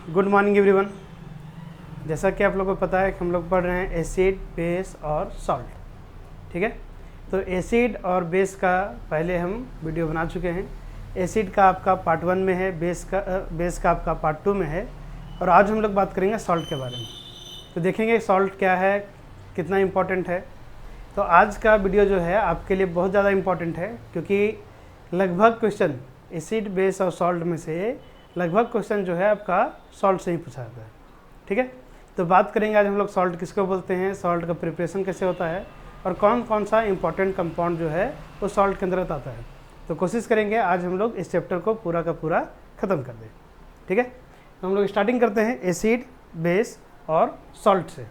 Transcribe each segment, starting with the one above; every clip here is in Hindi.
Good morning everyone. जैसा कि आप लोगों को पता है कि हम लोग पढ़ रहे हैं एसिड, बेस और सॉल्ट। ठीक है, तो एसिड और बेस का पहले हम वीडियो बना चुके हैं। एसिड का आपका पार्ट 1 में है, बेस का आपका पार्ट 2 में है, और आज हम लोग बात करेंगे सॉल्ट के बारे में। तो देखेंगे सॉल्ट क्या है, कितना इम्पोर्टेंट है। तो आज का वीडियो जो है आपके लिए बहुत ज़्यादा इम्पोर्टेंट है, क्योंकि लगभग क्वेश्चन एसिड, बेस और सॉल्ट में से लगभग क्वेश्चन जो है आपका सॉल्ट से ही पूछा जाता है। ठीक है, तो बात करेंगे आज हम लोग सॉल्ट किसको बोलते हैं, सॉल्ट का प्रिपरेशन कैसे होता है, और कौन कौन सा इंपॉर्टेंट कंपाउंड जो है वो सॉल्ट के अंतर्गत आता है। तो कोशिश करेंगे आज हम लोग इस चैप्टर को पूरा का पूरा ख़त्म कर दें। ठीक है, तो हम लोग स्टार्टिंग करते हैं एसिड, बेस और सॉल्ट से।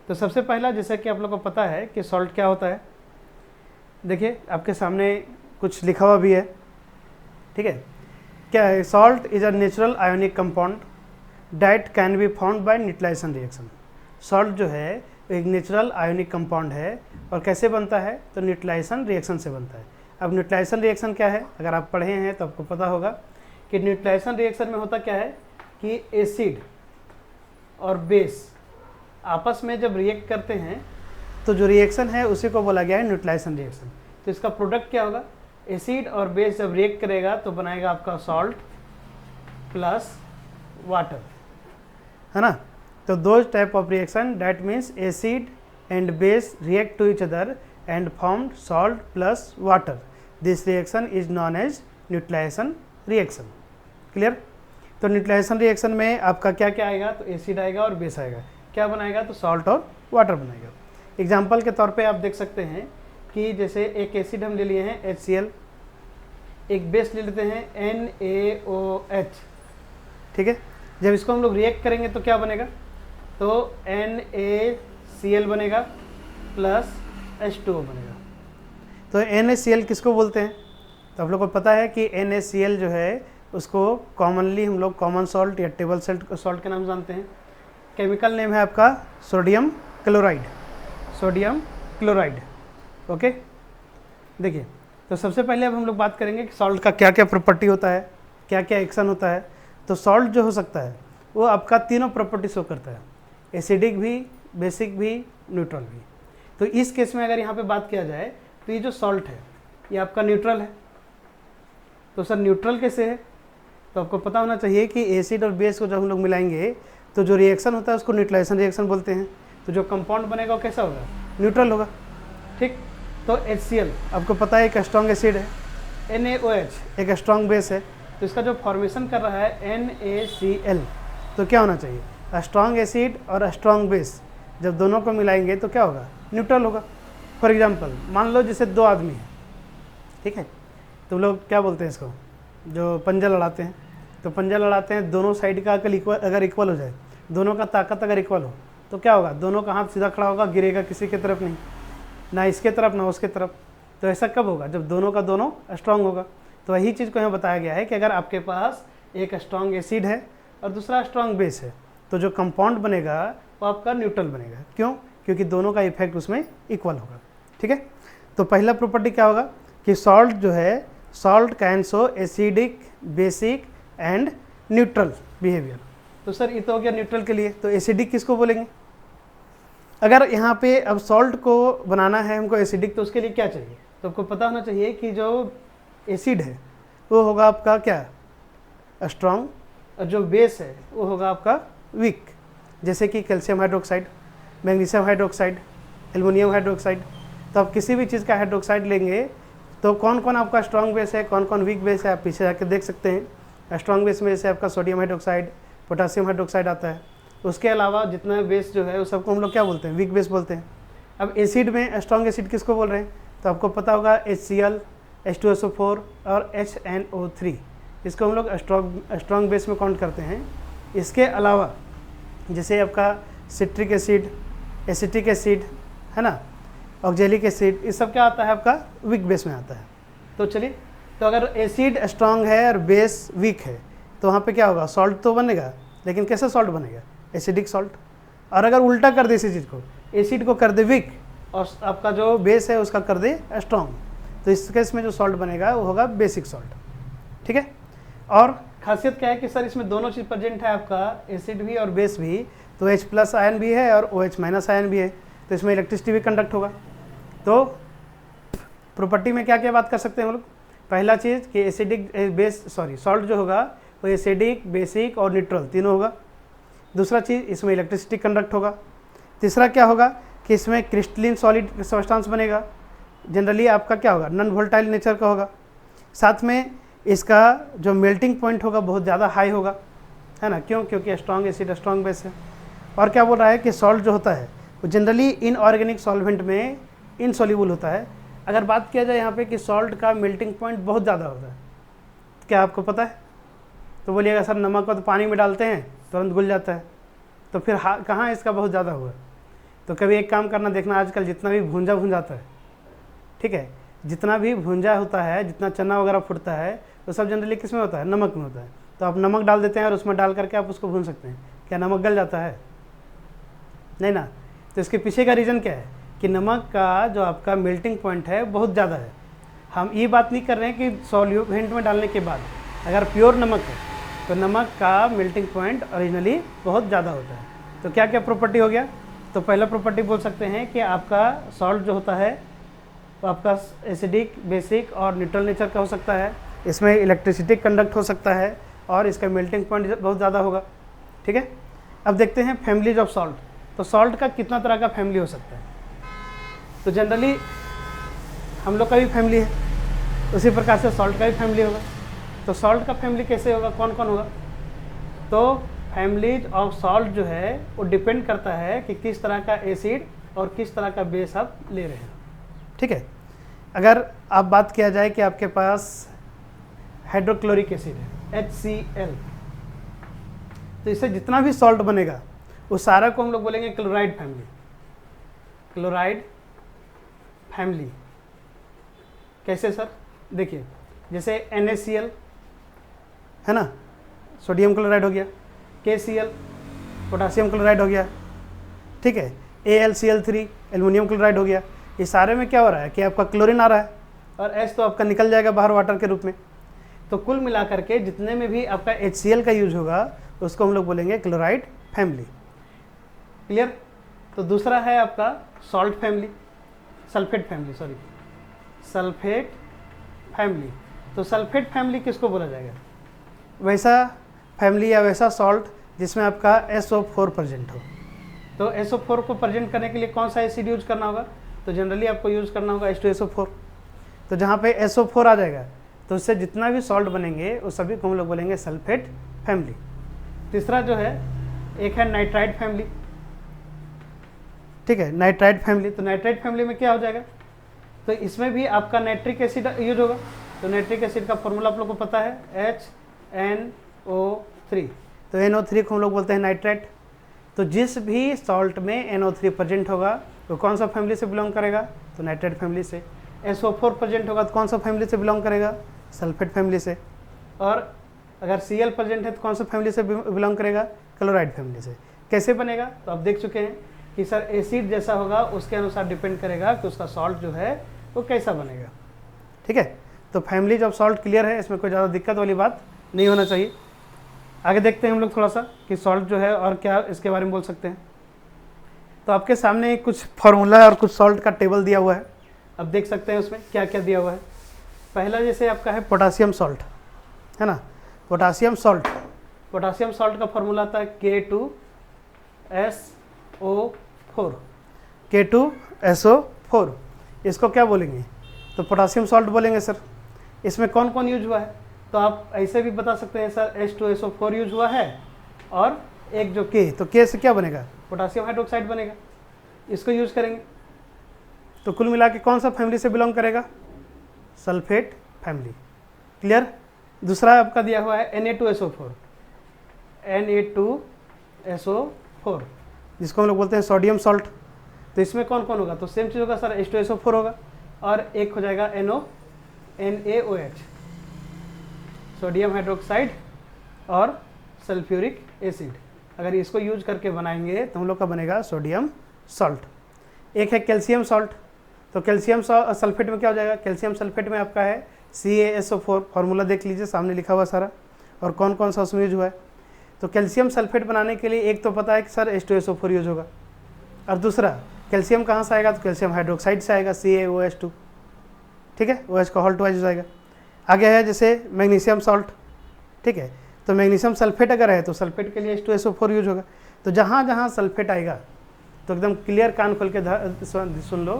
तो सबसे पहला, जैसा कि आप लोग को पता है कि सॉल्ट क्या होता है, देखिए आपके सामने कुछ लिखा हुआ भी है। ठीक है, क्या है, salt is a natural ionic compound that can be found by neutralisation reaction. Salt जो है एक नेचुरल आयोनिक कंपाउंड है, और कैसे बनता है, तो न्यूट्रलाइजेशन रिएक्शन से बनता है। अब न्यूट्रलाइजेशन रिएक्शन क्या है, अगर आप पढ़े हैं तो आपको पता होगा कि न्यूट्रलाइजेशन रिएक्शन में होता क्या है कि एसिड और बेस आपस में जब रिएक्ट करते हैं तो जो रिएक्शन है उसी को बोला गया है न्यूट्रलाइजेशन रिएक्शन। तो इसका प्रोडक्ट क्या होगा, एसिड और बेस जब रिएक्ट करेगा तो बनाएगा आपका सॉल्ट प्लस वाटर, है ना। तो दो type of reaction, that means acid and base react to each other and form salt plus water. This reaction is known as neutralisation reaction. Clear. तो न्यूट्रलाइजेशन रिएक्शन में आपका क्या क्या आएगा, तो एसिड आएगा और बेस आएगा, क्या बनाएगा, तो सॉल्ट और वाटर बनाएगा। एग्जाम्पल के तौर पे आप देख सकते हैं कि जैसे एक एसिड हम ले लिए हैं HCl, एक बेस ले लेते हैं NaOH। ठीक है, जब इसको हम लोग रिएक्ट करेंगे तो क्या बनेगा, तो NaCl बनेगा प्लस H2O बनेगा। तो NaCl किसको बोलते हैं, तो आप लोग को पता है कि NaCl जो है उसको कॉमनली हम लोग कॉमन सॉल्ट या टेबल सॉल्ट के नाम जानते हैं। केमिकल नेम है आपका sodium chloride, sodium chloride. Okay, देखिए तो सबसे पहले अब हम लोग बात करेंगे कि सॉल्ट का क्या क्या प्रॉपर्टी होता है, क्या क्या एक्शन होता है। तो सॉल्ट जो हो सकता है वो आपका तीनों प्रॉपर्टी शो करता है, एसिडिक भी, बेसिक भी, न्यूट्रल भी। तो इस केस में अगर यहाँ पे बात किया जाए तो ये जो सॉल्ट है ये आपका न्यूट्रल है। तो सर न्यूट्रल कैसे है, तो आपको पता होना चाहिए कि एसिड और बेस को जब हम लोग मिलाएंगे तो जो रिएक्शन होता है उसको न्यूट्रलाइजेशन रिएक्शन बोलते हैं। तो जो कंपाउंड बनेगा वो कैसा होगा, न्यूट्रल होगा। ठीक, तो HCl आपको पता है एक स्ट्रॉन्ग एसिड है, NaOH एक स्ट्रॉन्ग बेस है, तो इसका जो फॉर्मेशन कर रहा है NaCl। तो क्या होना चाहिए, स्ट्रॉन्ग एसिड और स्ट्रॉन्ग बेस जब दोनों को मिलाएंगे तो क्या होगा, न्यूट्रल होगा। फॉर एग्जांपल मान लो जैसे दो आदमी हैं, ठीक है, तो लोग क्या बोलते हैं इसको, जो पंजा लड़ाते हैं, तो पंजा लड़ाते हैं, दोनों साइड का अगर इक्वल हो जाए, दोनों का ताकत अगर इक्वल हो तो क्या होगा, दोनों का हाथ सीधा खड़ा होगा, गिरेगा किसी की तरफ नहीं, ना इसके तरफ ना उसके तरफ। तो ऐसा कब होगा, जब दोनों का दोनों स्ट्रांग होगा। तो वही चीज़ को यहाँ बताया गया है कि अगर आपके पास एक स्ट्रांग एसिड है और दूसरा स्ट्रांग बेस है, तो जो कंपाउंड बनेगा वो आपका न्यूट्रल बनेगा। क्यों, क्योंकि दोनों का इफेक्ट उसमें इक्वल होगा। ठीक है, तो पहला प्रॉपर्टी क्या होगा कि सॉल्ट जो है, salt can show acidic, basic and neutral behaviour. तो सर ये तो हो गया न्यूट्रल के लिए। तो एसिडिक किसको बोलेंगे, अगर यहाँ पे अब सॉल्ट को बनाना है हमको एसिडिक, तो उसके लिए क्या चाहिए, तो आपको पता होना चाहिए कि जो एसिड है वो होगा आपका क्या, स्ट्रॉन्ग, और जो बेस है वो होगा आपका वीक। जैसे कि calcium hydroxide, magnesium hydroxide, aluminium hydroxide. तो आप किसी भी चीज़ का हाइड्रोक्साइड लेंगे तो कौन कौन आपका स्ट्रॉन्ग बेस है, कौन कौन वीक बेस है, आप पीछे जाकर देख सकते हैं। स्ट्रॉन्ग बेस में जैसे आपका सोडियम हाइड्रोक्साइड, पोटासियम हाइड्रोक्साइड आता है। उसके अलावा जितना बेस जो है वो सबको हम लोग क्या बोलते हैं, वीक बेस बोलते हैं। अब एसिड में स्ट्रॉन्ग एसिड किसको बोल रहे हैं, तो आपको पता होगा HCl, H2SO4 और HNO3, इसको हम लोग स्ट्रॉन्ग बेस में काउंट करते हैं। इसके अलावा जैसे आपका सिट्रिक एसिड, एसिटिक एसिड, है ना, ऑक्जेलिक एसिड, ये सब क्या आता है आपका वीक बेस में आता है। तो चलिए, तो अगर एसिड स्ट्रॉन्ग है और बेस वीक है तो वहाँ पे क्या होगा, सॉल्ट तो बनेगा, लेकिन कैसा सॉल्ट बनेगा, एसिडिक सॉल्ट। और अगर उल्टा कर दे इसी चीज़ को, एसिड को कर दे वीक और आपका जो बेस है उसका कर दे स्ट्रॉन्ग, तो इस केस में जो सॉल्ट बनेगा वो होगा बेसिक सॉल्ट। ठीक है, और खासियत क्या है कि सर इसमें दोनों चीज़ प्रेजेंट है, आपका एसिड भी और बेस भी, तो H+ आयन भी है और OH- आयन भी है, तो इसमें इलेक्ट्रिसिटी भी कंडक्ट होगा। तो प्रॉपर्टी में क्या क्या बात कर सकते हैं हम लोग? पहला चीज़ कि एसिडिक सॉल्ट जो होगा वो एसिडिक, बेसिक और न्यूट्रल तीनों होगा। दूसरा चीज़ इसमें इलेक्ट्रिसिटी कंडक्ट होगा। तीसरा क्या होगा कि इसमें क्रिस्टलिन सॉलिड सब्सटेंस बनेगा, जनरली आपका क्या होगा, नॉन वोलेटाइल नेचर का होगा। साथ में इसका जो मेल्टिंग पॉइंट होगा बहुत ज़्यादा हाई होगा, है ना, क्यों? क्योंकि स्ट्रॉन्ग एसिड स्ट्रॉन्ग बेस है। और क्या बोल रहा है कि सॉल्ट जो होता है वो जनरली इनऑर्गेनिक सॉल्वेंट में इनसॉल्यूबल होता है। अगर बात किया जाए यहाँ पे कि सॉल्ट का मेल्टिंग पॉइंट बहुत ज़्यादा होता है, क्या आपको पता है? तो बोलिएगा सर नमक को तो पानी में डालते हैं तुरंत घुल जाता है, तो फिर कहाँ इसका बहुत ज़्यादा हुआ? तो कभी एक काम करना, देखना आजकल जितना भी भूंजा है, ठीक है, जितना भी भूंजा होता है, जितना चना वगैरह फुटता है, तो सब जनरली किस में होता है? नमक में होता है। तो आप नमक डाल देते हैं और उसमें डाल करके आप उसको भून सकते हैं, क्या नमक गल जाता है? नहीं ना। तो इसके पीछे का रीज़न क्या है कि नमक का जो आपका मेल्टिंग पॉइंट है बहुत ज़्यादा है। हम ये बात नहीं कर रहे हैं कि सॉल्यूटेंट में डालने के बाद अगर प्योर नमक है तो नमक का मेल्टिंग पॉइंट ओरिजिनली बहुत ज़्यादा होता है। तो क्या क्या प्रॉपर्टी हो गया? तो पहला प्रॉपर्टी बोल सकते हैं कि आपका सॉल्ट जो होता है वो आपका एसिडिक, बेसिक और न्यूट्रल नेचर का हो सकता है। इसमें इलेक्ट्रिसिटी कंडक्ट हो सकता है और इसका मेल्टिंग पॉइंट बहुत ज़्यादा होगा। ठीक है, अब देखते हैं फैमिलीज ऑफ सॉल्ट। तो सॉल्ट का कितना तरह का फैमिली हो सकता है? तो जनरली हम लोग का भी फैमिली है, उसी प्रकार से सॉल्ट का भी फैमिली होगा। तो सॉल्ट का फैमिली कैसे होगा, कौन कौन होगा? तो फैमिलीज ऑफ सॉल्ट जो है वो डिपेंड करता है कि किस तरह का एसिड और किस तरह का बेस आप ले रहे हैं। ठीक है, अगर आप बात किया जाए कि आपके पास हाइड्रोक्लोरिक एसिड है HCl, तो इससे जितना भी सॉल्ट बनेगा उस सारा को हम लोग बोलेंगे क्लोराइड फैमिली। क्लोराइड फैमिली कैसे सर? देखिए, जैसे NaCl है ना, सोडियम क्लोराइड हो गया, KCl पोटासियम क्लोराइड हो गया, ठीक है, AlCl3 एल्युमिनियम क्लोराइड हो गया। ये सारे में क्या हो रहा है कि आपका क्लोरीन आ रहा है और H तो आपका निकल जाएगा बाहर वाटर के रूप में। तो कुल मिलाकर के जितने में भी आपका HCl का यूज होगा उसको हम लोग बोलेंगे क्लोराइड फैमिली। क्लियर? तो दूसरा है आपका salt family, sulphate family, sorry sulphate family. तो सल्फेट फैमिली किसको बोला जाएगा? वैसा फैमिली या वैसा सॉल्ट जिसमें आपका SO4 प्रेजेंट हो। तो SO4 को प्रेजेंट करने के लिए कौन सा एसिड यूज करना होगा? तो जनरली आपको यूज करना होगा H2SO4। तो जहाँ पे SO4 आ जाएगा तो उससे जितना भी सॉल्ट बनेंगे उस सभी को हम लोग बोलेंगे सल्फेट फैमिली। तीसरा जो है एक है नाइट्राइड फैमिली। ठीक है, नाइट्राइड फैमिली। तो नाइट्राइड फैमिली में क्या हो जाएगा? तो इसमें भी आपका नाइट्रिक एसिड यूज होगा। तो नाइट्रिक एसिड का फॉर्मूला आप लोग को पता है HNO3। तो NO3 को हम लोग बोलते हैं नाइट्राइट। तो जिस भी सॉल्ट में NO3 प्रेजेंट होगा तो कौन सा फैमिली से बिलोंग करेगा? तो नाइट्राइट फैमिली से। SO4 प्रेजेंट होगा तो कौन सा फैमिली से बिलोंग करेगा? सल्फेट फैमिली से। और अगर Cl प्रेजेंट है तो कौन सा फैमिली से बिलोंग करेगा? क्लोराइड फैमिली से। कैसे बनेगा? तो आप देख चुके हैं कि सर एसिड जैसा होगा उसके अनुसार डिपेंड करेगा कि उसका सॉल्ट जो है वो कैसा बनेगा। ठीक है, तो फैमिलीज ऑफ सॉल्ट क्लियर है, इसमें कोई ज़्यादा दिक्कत वाली बात नहीं होना चाहिए। आगे देखते हैं हम लोग थोड़ा सा कि सॉल्ट जो है और क्या इसके बारे में बोल सकते हैं। तो आपके सामने कुछ फार्मूला और कुछ सॉल्ट का टेबल दिया हुआ है, अब देख सकते हैं उसमें क्या क्या दिया हुआ है। पहला जैसे आपका है पोटासियम सॉल्ट, है ना, पोटासियम सॉल्ट। पोटासियम सॉल्ट का फार्मूला आता है K2SO4। K2SO4 इसको क्या बोलेंगे? तो पोटासियम सॉल्ट बोलेंगे सर। इसमें कौन कौन यूज हुआ है? तो आप ऐसे भी बता सकते हैं सर H2SO4 यूज हुआ है और एक जो K, तो K से क्या बनेगा? पोटासियम हाइड्रोक्साइड बनेगा, इसको यूज करेंगे। तो कुल मिला के कौन सा फैमिली से बिलोंग करेगा? Sulphate family. क्लियर? दूसरा आपका दिया हुआ है Na2SO4। Na2SO4 जिसको हम लोग बोलते हैं सोडियम सॉल्ट। तो इसमें कौन कौन होगा? तो सेम चीज़ होगा सर, H2SO4 होगा और एक हो जाएगा NaOH, सोडियम हाइड्रोक्साइड और सल्फ्यूरिक एसिड। अगर इसको यूज करके बनाएंगे तो हम लोग का बनेगा सोडियम सॉल्ट। एक है कैल्शियम सॉल्ट। तो कैल्शियम सल्फेट में क्या हो जाएगा? कैल्शियम सल्फेट में आपका है CaSO4, फार्मूला देख लीजिए सामने लिखा हुआ सारा। और कौन कौन सा उसमें यूज हुआ है। तो कैल्शियम सल्फेट बनाने के लिए एक तो पता है कि सर H2SO4 यूज होगा, और दूसरा कैल्शियम कहाँ से आएगा, तो कैल्शियम हाइड्रोक्साइड से आएगा, CaOH2, ठीक है, OH का हॉल्ट वाइज हो जाएगा। आगे है जैसे मैग्नीशियम सॉल्ट, ठीक है, तो मैग्नीशियम सल्फेट अगर है तो सल्फेट के लिए H2SO4 यूज होगा। तो जहाँ जहाँ सल्फेट आएगा तो एकदम क्लियर कान खोल के सुन लो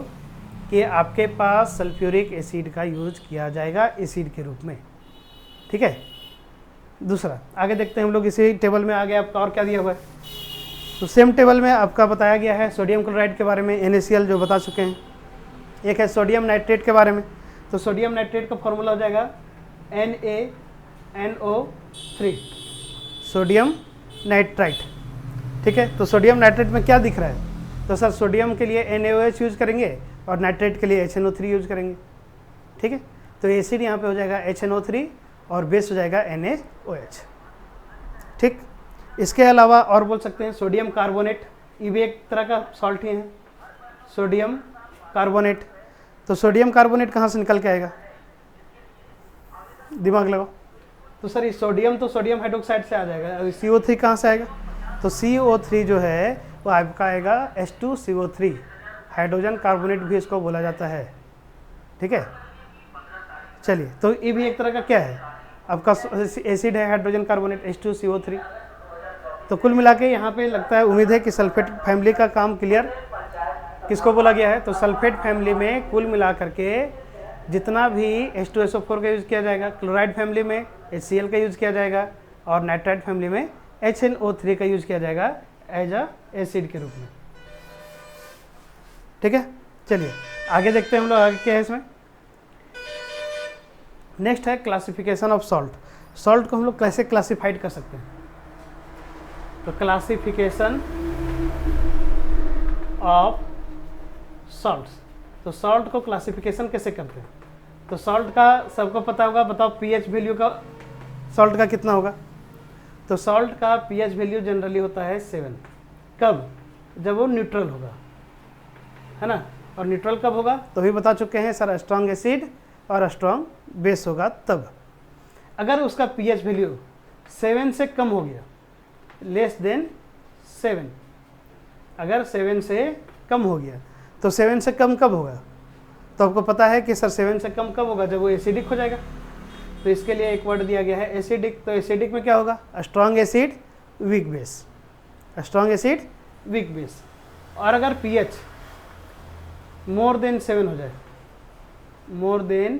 कि आपके पास सल्फ्यूरिक एसिड का यूज किया जाएगा एसिड के रूप में, ठीक है। दूसरा आगे देखते हैं हम लोग, इसी टेबल में आगे आपका और क्या दिया हुआ है। तो सेम टेबल में आपका बताया गया है सोडियम क्लोराइड के बारे में, NaCl जो बता चुके हैं। एक है सोडियम नाइट्रेट के बारे में, तो सोडियम नाइट्रेट का फॉर्मूला हो जाएगा NaNO3, सोडियम नाइट्राइट, ठीक है। तो सोडियम नाइट्रेट में क्या दिख रहा है, तो सर सोडियम के लिए NaOH यूज करेंगे और नाइट्रेट के लिए HNO3 यूज करेंगे, ठीक है। तो एसिड यहाँ पे हो जाएगा HNO3 और बेस हो जाएगा NaOH, ठीक। इसके अलावा और बोल सकते हैं सोडियम कार्बोनेट, ये भी एक तरह का सॉल्ट ही है, सोडियम कार्बोनेट। तो सोडियम कार्बोनेट कहाँ से निकल के आएगा, दिमाग लगाओ। तो सर ये सोडियम तो सोडियम हाइड्रोक्साइड से आ जाएगा, और CO3 कहाँ से आएगा, तो CO3 जो है वो आपका आएगा H2CO3, हाइड्रोजन कार्बोनेट भी इसको बोला जाता है, ठीक है। चलिए, तो ये भी एक तरह का क्या है, आपका एसिड है हाइड्रोजन कार्बोनेट H2CO3। तो कुल मिला के यहाँ पे लगता है, उम्मीद है कि सल्फेट फैमिली का काम क्लियर किसको बोला गया है। तो सल्फेट फैमिली में कुल मिला करके जितना भी H2SO4 का यूज़ किया जाएगा, क्लोराइड फैमिली में HCl का यूज़ किया जाएगा, और नाइट्राइट फैमिली में HNO3 का यूज़ किया जाएगा एज अ एसिड के रूप में, ठीक है। चलिए आगे देखते हैं हम लोग, आगे क्या है इसमें। नेक्स्ट है क्लासिफिकेशन ऑफ सॉल्ट। सॉल्ट को हम लोग कैसे क्लासिफाइड कर सकते हैं, तो क्लासिफिकेशन ऑफ सॉल्ट्स। तो सॉल्ट को क्लासिफिकेशन कैसे करते हैं, तो सॉल्ट का सबको पता होगा, बताओ pH वैल्यू का सॉल्ट का कितना होगा। तो सॉल्ट का pH वैल्यू जनरली होता है 7। कब, जब वो न्यूट्रल होगा, है ना। और न्यूट्रल कब होगा, तो भी बता चुके हैं सर, स्ट्रॉन्ग एसिड और स्ट्रॉन्ग बेस होगा तब। अगर उसका pH वैल्यू 7 से कम हो गया, लेस देन 7, अगर 7 से कम हो गया, तो 7 से कम कब होगा, तो आपको पता है कि सर 7 से कम कब होगा, जब वो एसिडिक हो जाएगा। तो इसके लिए एक वर्ड दिया गया है एसिडिक। तो एसिडिक में क्या होगा, strong acid weak base, strong acid weak base. और अगर pH मोर देन 7 हो जाए, मोर देन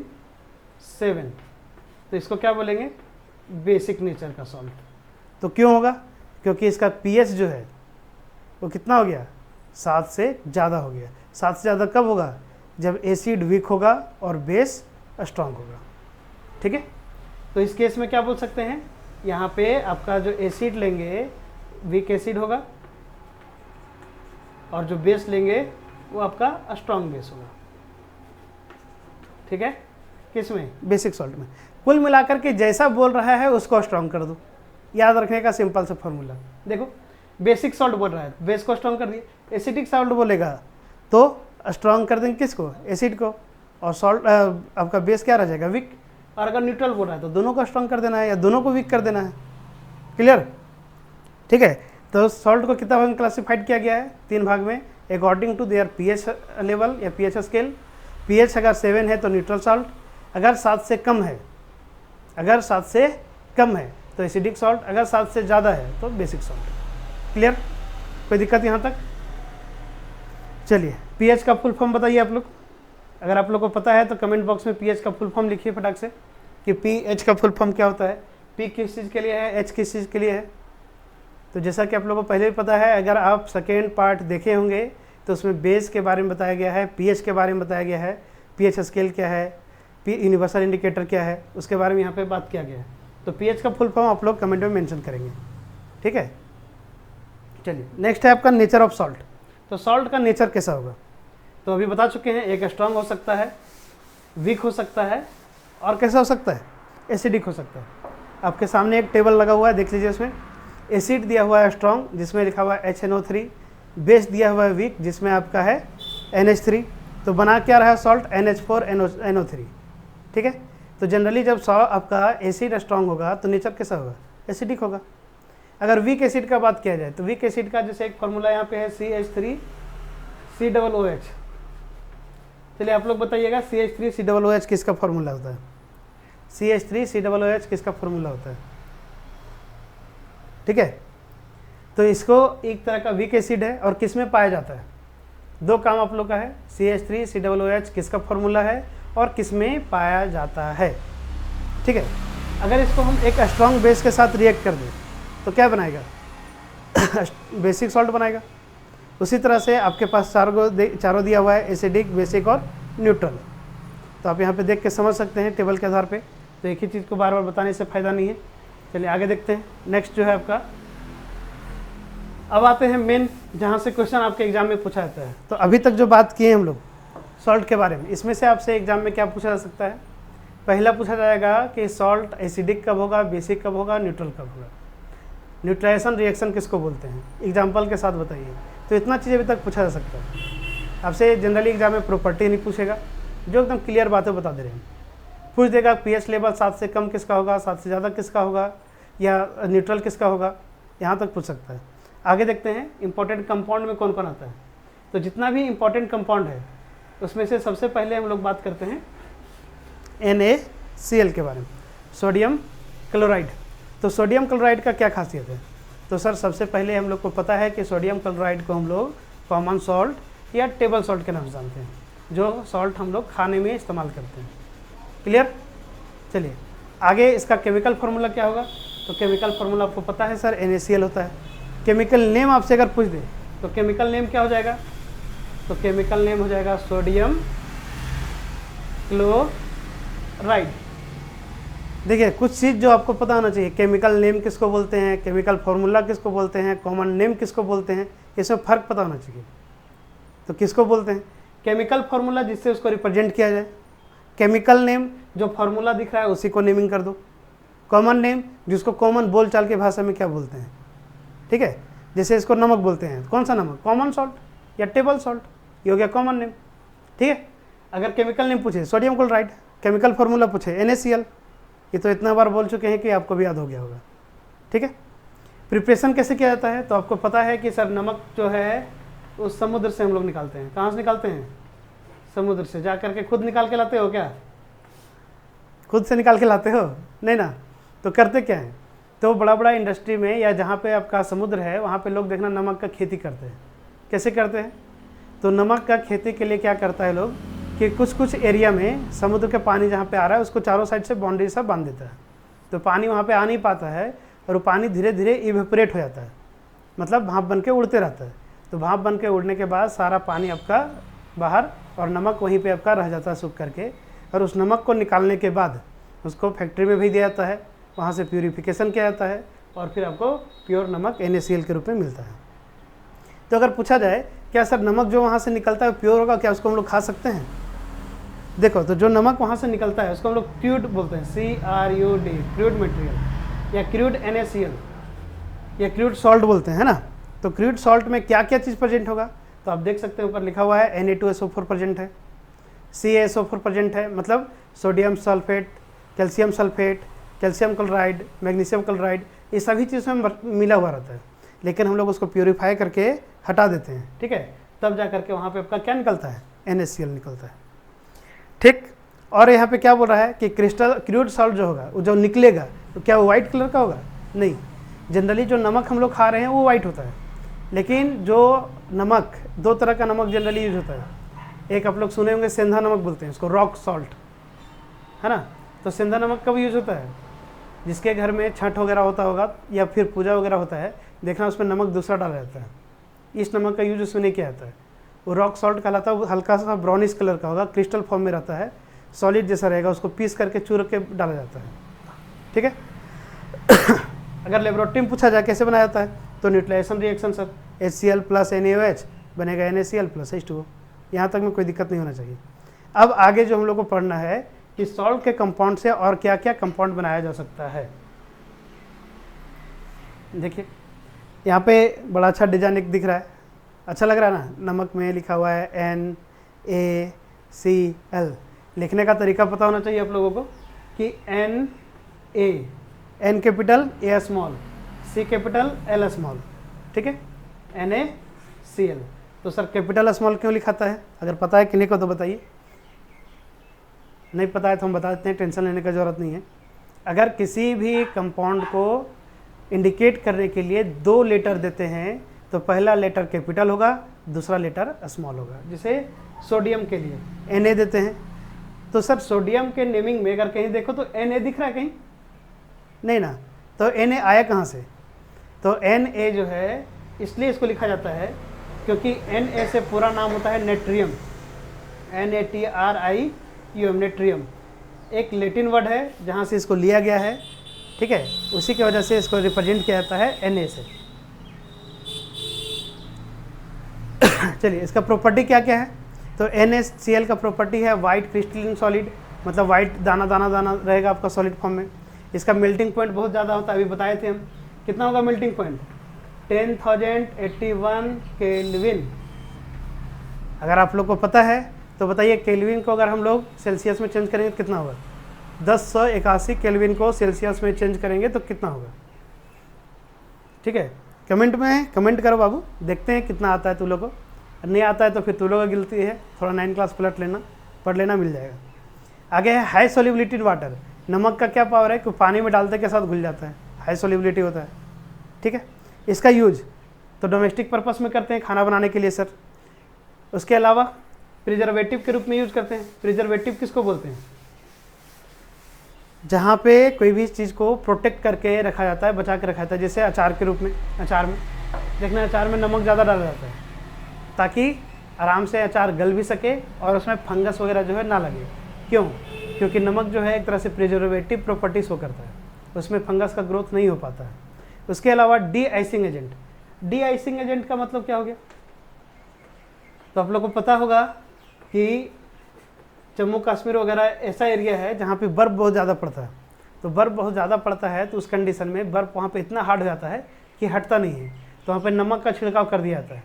7, तो इसको क्या बोलेंगे, बेसिक नेचर का सॉल्ट। तो क्यों होगा, क्योंकि इसका pH जो है वो कितना हो गया, 7 से ज़्यादा हो गया। 7 से ज़्यादा कब होगा, जब एसिड वीक होगा और बेस स्ट्रॉन्ग होगा, ठीक है। तो इस केस में क्या बोल सकते हैं, यहाँ पे आपका जो एसिड लेंगे वीक एसिड होगा, और जो बेस लेंगे वो आपका स्ट्रॉन्ग बेस होगा, ठीक है। किस में, बेसिक सॉल्ट में। कुल मिलाकर के जैसा बोल रहा है उसको स्ट्रॉन्ग कर दो, याद रखने का सिंपल सा फॉर्मूला। देखो बेसिक सॉल्ट बोल रहा है, बेस को स्ट्रॉन्ग कर दिए। एसिडिक सॉल्ट बोलेगा तो स्ट्रॉन्ग कर देंगे किसको, एसिड को, और सॉल्ट आपका बेस क्या रह जाएगा, वीक। और अगर न्यूट्रल बोल रहा है तो दोनों को स्ट्रॉन्ग कर देना है या दोनों को वीक कर देना है, क्लियर, ठीक है। तो सॉल्ट को कितना भाग में क्लासिफाइड किया गया है, 3 भाग में, according to their pH level या pH स्केल। pH अगर 7 है तो न्यूट्रल सॉल्ट, अगर 7 से कम है, अगर 7 से कम है तो एसिडिक सॉल्ट, अगर 7 से ज़्यादा है तो बेसिक सॉल्ट। क्लियर, कोई दिक्कत यहाँ तक। चलिए pH का फुल फॉर्म बताइए आप लोग, अगर आप लोग को पता है तो कमेंट बॉक्स में pH का फुल फॉर्म लिखिए फटाक से कि pH का फुल फॉर्म क्या होता है। P किस चीज़ के लिए है, H किस चीज़ के लिए है। तो जैसा कि आप लोगों को पहले भी पता है, अगर आप सेकेंड पार्ट देखे होंगे तो उसमें बेस के बारे में बताया गया है, pH के बारे में बताया गया है, pH स्केल क्या है, यूनिवर्सल इंडिकेटर क्या है, उसके बारे में यहाँ पे बात किया गया है। तो pH का फुल फॉर्म आप लोग कमेंट में मेंशन करेंगे, ठीक है। चलिए नेक्स्ट है आपका नेचर ऑफ सॉल्ट। तो सॉल्ट का नेचर कैसा होगा, तो अभी बता चुके हैं, एक स्ट्रॉन्ग हो सकता है, वीक हो सकता है, और कैसा हो सकता है, एसिडिक हो सकता है। आपके सामने एक टेबल लगा हुआ है, देख लीजिए। उसमें एसिड दिया हुआ है स्ट्रॉन्ग, जिसमें लिखा हुआ है HNO3, बेस दिया हुआ है वीक, जिसमें आपका है NH3। तो बना क्या रहा है सॉल्ट, NH4NO3, ठीक है। तो जनरली जब आपका एसिड स्ट्रांग होगा तो नेचर कैसा होगा, एसिडिक होगा। अगर वीक एसिड का बात किया जाए तो वीक एसिड का जैसे एक फार्मूला यहाँ पे है CH3COOH। चलिए आप लोग बताइएगा CH3COOH किसका फार्मूला होता है, CH3COOH किसका फार्मूला होता है, ठीक है। तो इसको एक तरह का वीक एसिड है और किस में पाया जाता है, दो काम आप लोग का है, CH3COOH किसका फार्मूला है और किस में पाया जाता है, ठीक है। अगर इसको हम एक स्ट्रॉन्ग बेस के साथ रिएक्ट कर दें तो क्या बनाएगा बेसिक सॉल्ट बनाएगा। उसी तरह से आपके पास चारों दिया हुआ है, एसिडिक, बेसिक और न्यूट्रल। तो आप यहाँ पे देख के समझ सकते हैं टेबल के आधार पे, तो एक ही चीज़ को बार बार बताने से फ़ायदा नहीं है। चलिए आगे देखते हैं। नेक्स्ट जो है आपका, अब आते हैं मेन जहाँ से क्वेश्चन आपके एग्जाम में पूछा जाता है। तो अभी तक जो बात किए हम लोग सॉल्ट के बारे में, इसमें से आपसे एग्जाम में क्या पूछा जा सकता है। पहला पूछा जाएगा कि सॉल्ट एसिडिक कब होगा, बेसिक कब होगा, न्यूट्रल कब होगा, न्यूट्राइजेशन रिएक्शन किसको बोलते हैं, एग्जाम्पल के साथ बताइए। तो इतना चीज़ अभी तक पूछा जा सकता है। आपसे जनरली एग्जाम में प्रॉपर्टी नहीं पूछेगा, जो एकदम क्लियर बातें बता दे रहे हैं। पूछ देगा पीएच लेवल 7 से कम किसका होगा, 7 से ज़्यादा किसका होगा, या न्यूट्रल किसका होगा, यहाँ तक पूछ सकता है। आगे देखते हैं इंपॉर्टेंट कंपाउंड में कौन कौन आता है। तो जितना भी इंपॉर्टेंट कंपाउंड है उसमें से सबसे पहले हम लोग बात करते हैं NaCl के बारे में, सोडियम क्लोराइड। तो सोडियम क्लोराइड का क्या खासियत है, तो सर सबसे पहले हम लोग को पता है कि सोडियम क्लोराइड को हम लोग कॉमन सॉल्ट या टेबल सॉल्ट के नाम से जानते हैं, जो सॉल्ट हम लोग खाने में इस्तेमाल करते हैं। क्लियर। चलिए आगे इसका केमिकल फार्मूला क्या होगा। तो केमिकल फार्मूला आपको पता है सर NaCl होता है। केमिकल नेम आपसे अगर पूछ दे तो केमिकल नेम क्या हो जाएगा, तो केमिकल नेम हो जाएगा सोडियम क्लोराइड। देखिए कुछ चीज़ जो आपको पता होना चाहिए, केमिकल नेम किसको बोलते हैं, केमिकल फार्मूला किसको बोलते हैं, कॉमन नेम किसको बोलते हैं, इसमें फ़र्क पता होना चाहिए। तो किसको बोलते हैं, केमिकल फार्मूला जिससे उसको रिप्रेजेंट किया जाए, केमिकल नेम जो फार्मूला दिख रहा है उसी को नेमिंग कर दो, कॉमन नेम जिसको कॉमन बोलचाल की भाषा में क्या बोलते हैं, ठीक है। जैसे इसको नमक बोलते हैं, कौन सा नमक, कॉमन सॉल्ट या टेबल सॉल्ट, ये हो गया कॉमन नेम, ठीक है। अगर केमिकल नेम पूछे सोडियम क्लोराइड, केमिकल फार्मूला पूछे NaCl, ये तो इतना बार बोल चुके हैं कि आपको भी याद हो गया होगा, ठीक है। प्रिपरेशन कैसे किया जाता है, तो आपको पता है कि सर नमक जो है उस समुद्र से हम लोग निकालते हैं। कहाँ से निकालते हैं, समुद्र से। जा करके खुद निकाल के लाते हो क्या, खुद से निकाल के लाते हो नहीं ना। तो करते क्या है, तो बड़ा बड़ा इंडस्ट्री में या जहाँ पे आपका समुद्र है वहाँ पे लोग देखना नमक का खेती करते हैं। कैसे करते हैं, तो नमक का खेती के लिए क्या करता है लोग कि कुछ कुछ एरिया में समुद्र के पानी जहाँ पे आ रहा है उसको चारों साइड से बाउंड्री सा बांध देता है, तो पानी वहाँ पे आ नहीं पाता है और वो पानी धीरे धीरे इवेपोरेट हो जाता है, मतलब भाप बन के उड़ते रहता है। तो भाप बन के उड़ने के बाद सारा पानी आपका बाहर और नमक वहीं पे आपका रह जाता है सूख करके, और उस नमक को निकालने के बाद उसको फैक्ट्री में भेज दिया जाता है, वहाँ से प्यूरिफिकेशन किया जाता है और फिर आपको प्योर नमक NaCl के रूप में मिलता है। तो अगर पूछा जाए क्या सर नमक जो वहाँ से निकलता है प्योर होगा, क्या उसको हम लोग खा सकते हैं। देखो तो जो नमक वहाँ से निकलता है उसको हम लोग क्रूड बोलते हैं, CRUD, क्रूड मटेरियल या क्रूड NaCl या क्रूड सॉल्ट बोलते हैं, है ना। तो क्रूड सॉल्ट में क्या क्या चीज़ प्रेजेंट होगा, तो आप देख सकते हैं ऊपर लिखा हुआ है Na2SO4 प्रेजेंट है, CaSO4 प्रेजेंट है, मतलब sodium sulphate, calcium sulphate, calcium chloride, magnesium chloride, ये सभी चीज़ों में मिला हुआ रहता है, लेकिन हम लोग उसको प्योरीफाई करके हटा देते हैं, ठीक है। तब जा करके वहाँ पे आपका क्या निकलता है, NaCl निकलता है, ठीक। और यहाँ पे क्या बोल रहा है कि क्रूड सॉल्ट जो होगा वो जो निकलेगा तो क्या वो वाइट कलर का होगा, नहीं। जनरली जो नमक हम लोग खा रहे हैं वो वाइट होता है, लेकिन जो नमक, दो तरह का नमक जनरली यूज होता है। एक आप लोग सुने होंगे सेंधा नमक बोलते हैं इसको, रॉक सॉल्ट, है ना। तो सेंधा नमक कब यूज होता है, जिसके घर में छठ वगैरह होता होगा या फिर पूजा वगैरह होता है, देखना उसमें नमक दूसरा डाला जाता है, इस नमक का यूज उसमें नहीं किया जाता है। वो रॉक सॉल्ट कहलाता है, वो हल्का सा ब्राउनिश कलर का होगा, क्रिस्टल फॉर्म में रहता है, सॉलिड जैसा रहेगा, उसको पीस करके चूर के डाला जाता है, ठीक है। अगर लेबोरेटरी में पूछा जाए कैसे बनाया जाता है, तो neutralisation reaction sir, HCl plus NaOH बनेगा NaCl प्लस H2O, यहाँ तक में कोई दिक्कत नहीं होना चाहिए। अब आगे जो हम लोग को पढ़ना है कि सॉल्ट के कंपाउंड से और क्या क्या कंपाउंड बनाया जा सकता है। देखिए यहाँ पे बड़ा अच्छा डिजाइन एक दिख रहा है, अच्छा लग रहा है ना, नमक में लिखा हुआ है NaCl। लिखने का तरीका पता होना चाहिए आप लोगों को, कि N A, N capital A small, C capital L small, ठीक है, NaCl। तो सर कैपिटल स्मॉल क्यों लिखाता है? अगर पता है किन्हीं को तो बताइए, नहीं पता है तो हम बता देते हैं, टेंशन लेने की ज़रूरत नहीं है। अगर किसी भी कंपाउंड को इंडिकेट करने के लिए 2 लेटर देते हैं तो पहला लेटर कैपिटल होगा, दूसरा लेटर स्मॉल होगा। जैसे सोडियम के लिए Na देते हैं, तो सर सोडियम के नेमिंग में अगर कहीं देखो तो Na दिख रहा है कहीं? नहीं ना, तो Na आया कहाँ से? तो Na जो है इसलिए इसको लिखा जाता है क्योंकि Na से पूरा नाम होता है नेट्रियम, NaTrium, नेट्रियम एक लेटिन वर्ड है जहाँ से इसको लिया गया है, ठीक है, उसी की वजह से इसको रिप्रेजेंट किया जाता है Na से। चलिए इसका प्रॉपर्टी क्या क्या है? तो NaCl का प्रॉपर्टी है वाइट क्रिस्टलिन सॉलिड, मतलब वाइट दाना दाना दाना रहेगा आपका सॉलिड फॉर्म में। इसका मेल्टिंग पॉइंट बहुत ज़्यादा होता है, अभी बताए थे हम। कितना होगा मेल्टिंग पॉइंट? 10,081 केल्विन। अगर आप लोग को पता है तो बताइए केल्विन को अगर हम लोग सेल्सियस में चेंज करेंगे तो कितना होगा? 1081 केल्विन को सेल्सियस में चेंज करेंगे तो कितना होगा? ठीक है, कमेंट में कमेंट करो बाबू, देखते हैं कितना आता है तू लोग को। नहीं आता है तो फिर तू लोग की गिनती है, थोड़ा 9 क्लास पढ़ लेना, मिल जाएगा। आगे है हाई सोल्युबिलिटी इन वाटर। नमक का क्या पावर है कि पानी में डालते के साथ घुल जाता है, हाई सोल्युबिलिटी होता है, ठीक है। इसका यूज तो डोमेस्टिक पर्पस में करते हैं, खाना बनाने के लिए सर। उसके अलावा प्रिजर्वेटिव के रूप में यूज करते हैं। प्रिजर्वेटिव किसको बोलते हैं? जहाँ पे कोई भी चीज़ को प्रोटेक्ट करके रखा जाता है, बचा के रखा जाता है, जैसे अचार के रूप में। अचार में देखना, अचार में नमक ज़्यादा डाला जाता है ताकि आराम से अचार गल भी सके और उसमें फंगस वगैरह जो है ना लगे। क्यों? क्योंकि नमक जो है एक तरह से प्रिजर्वेटिव प्रॉपर्टी शो करता है, उसमें फंगस का ग्रोथ नहीं हो पाता है। उसके अलावा D icing agent. D icing agent का मतलब क्या हो गया? तो आप लोग को पता होगा कि जम्मू कश्मीर वगैरह ऐसा एरिया है जहाँ पे बर्फ़ बहुत ज़्यादा पड़ता है। तो बर्फ़ बहुत ज़्यादा पड़ता है तो उस कंडीशन में बर्फ़ वहाँ पे इतना हार्ड हो जाता है कि हटता नहीं है, तो वहाँ पे नमक का छिड़काव कर दिया जाता है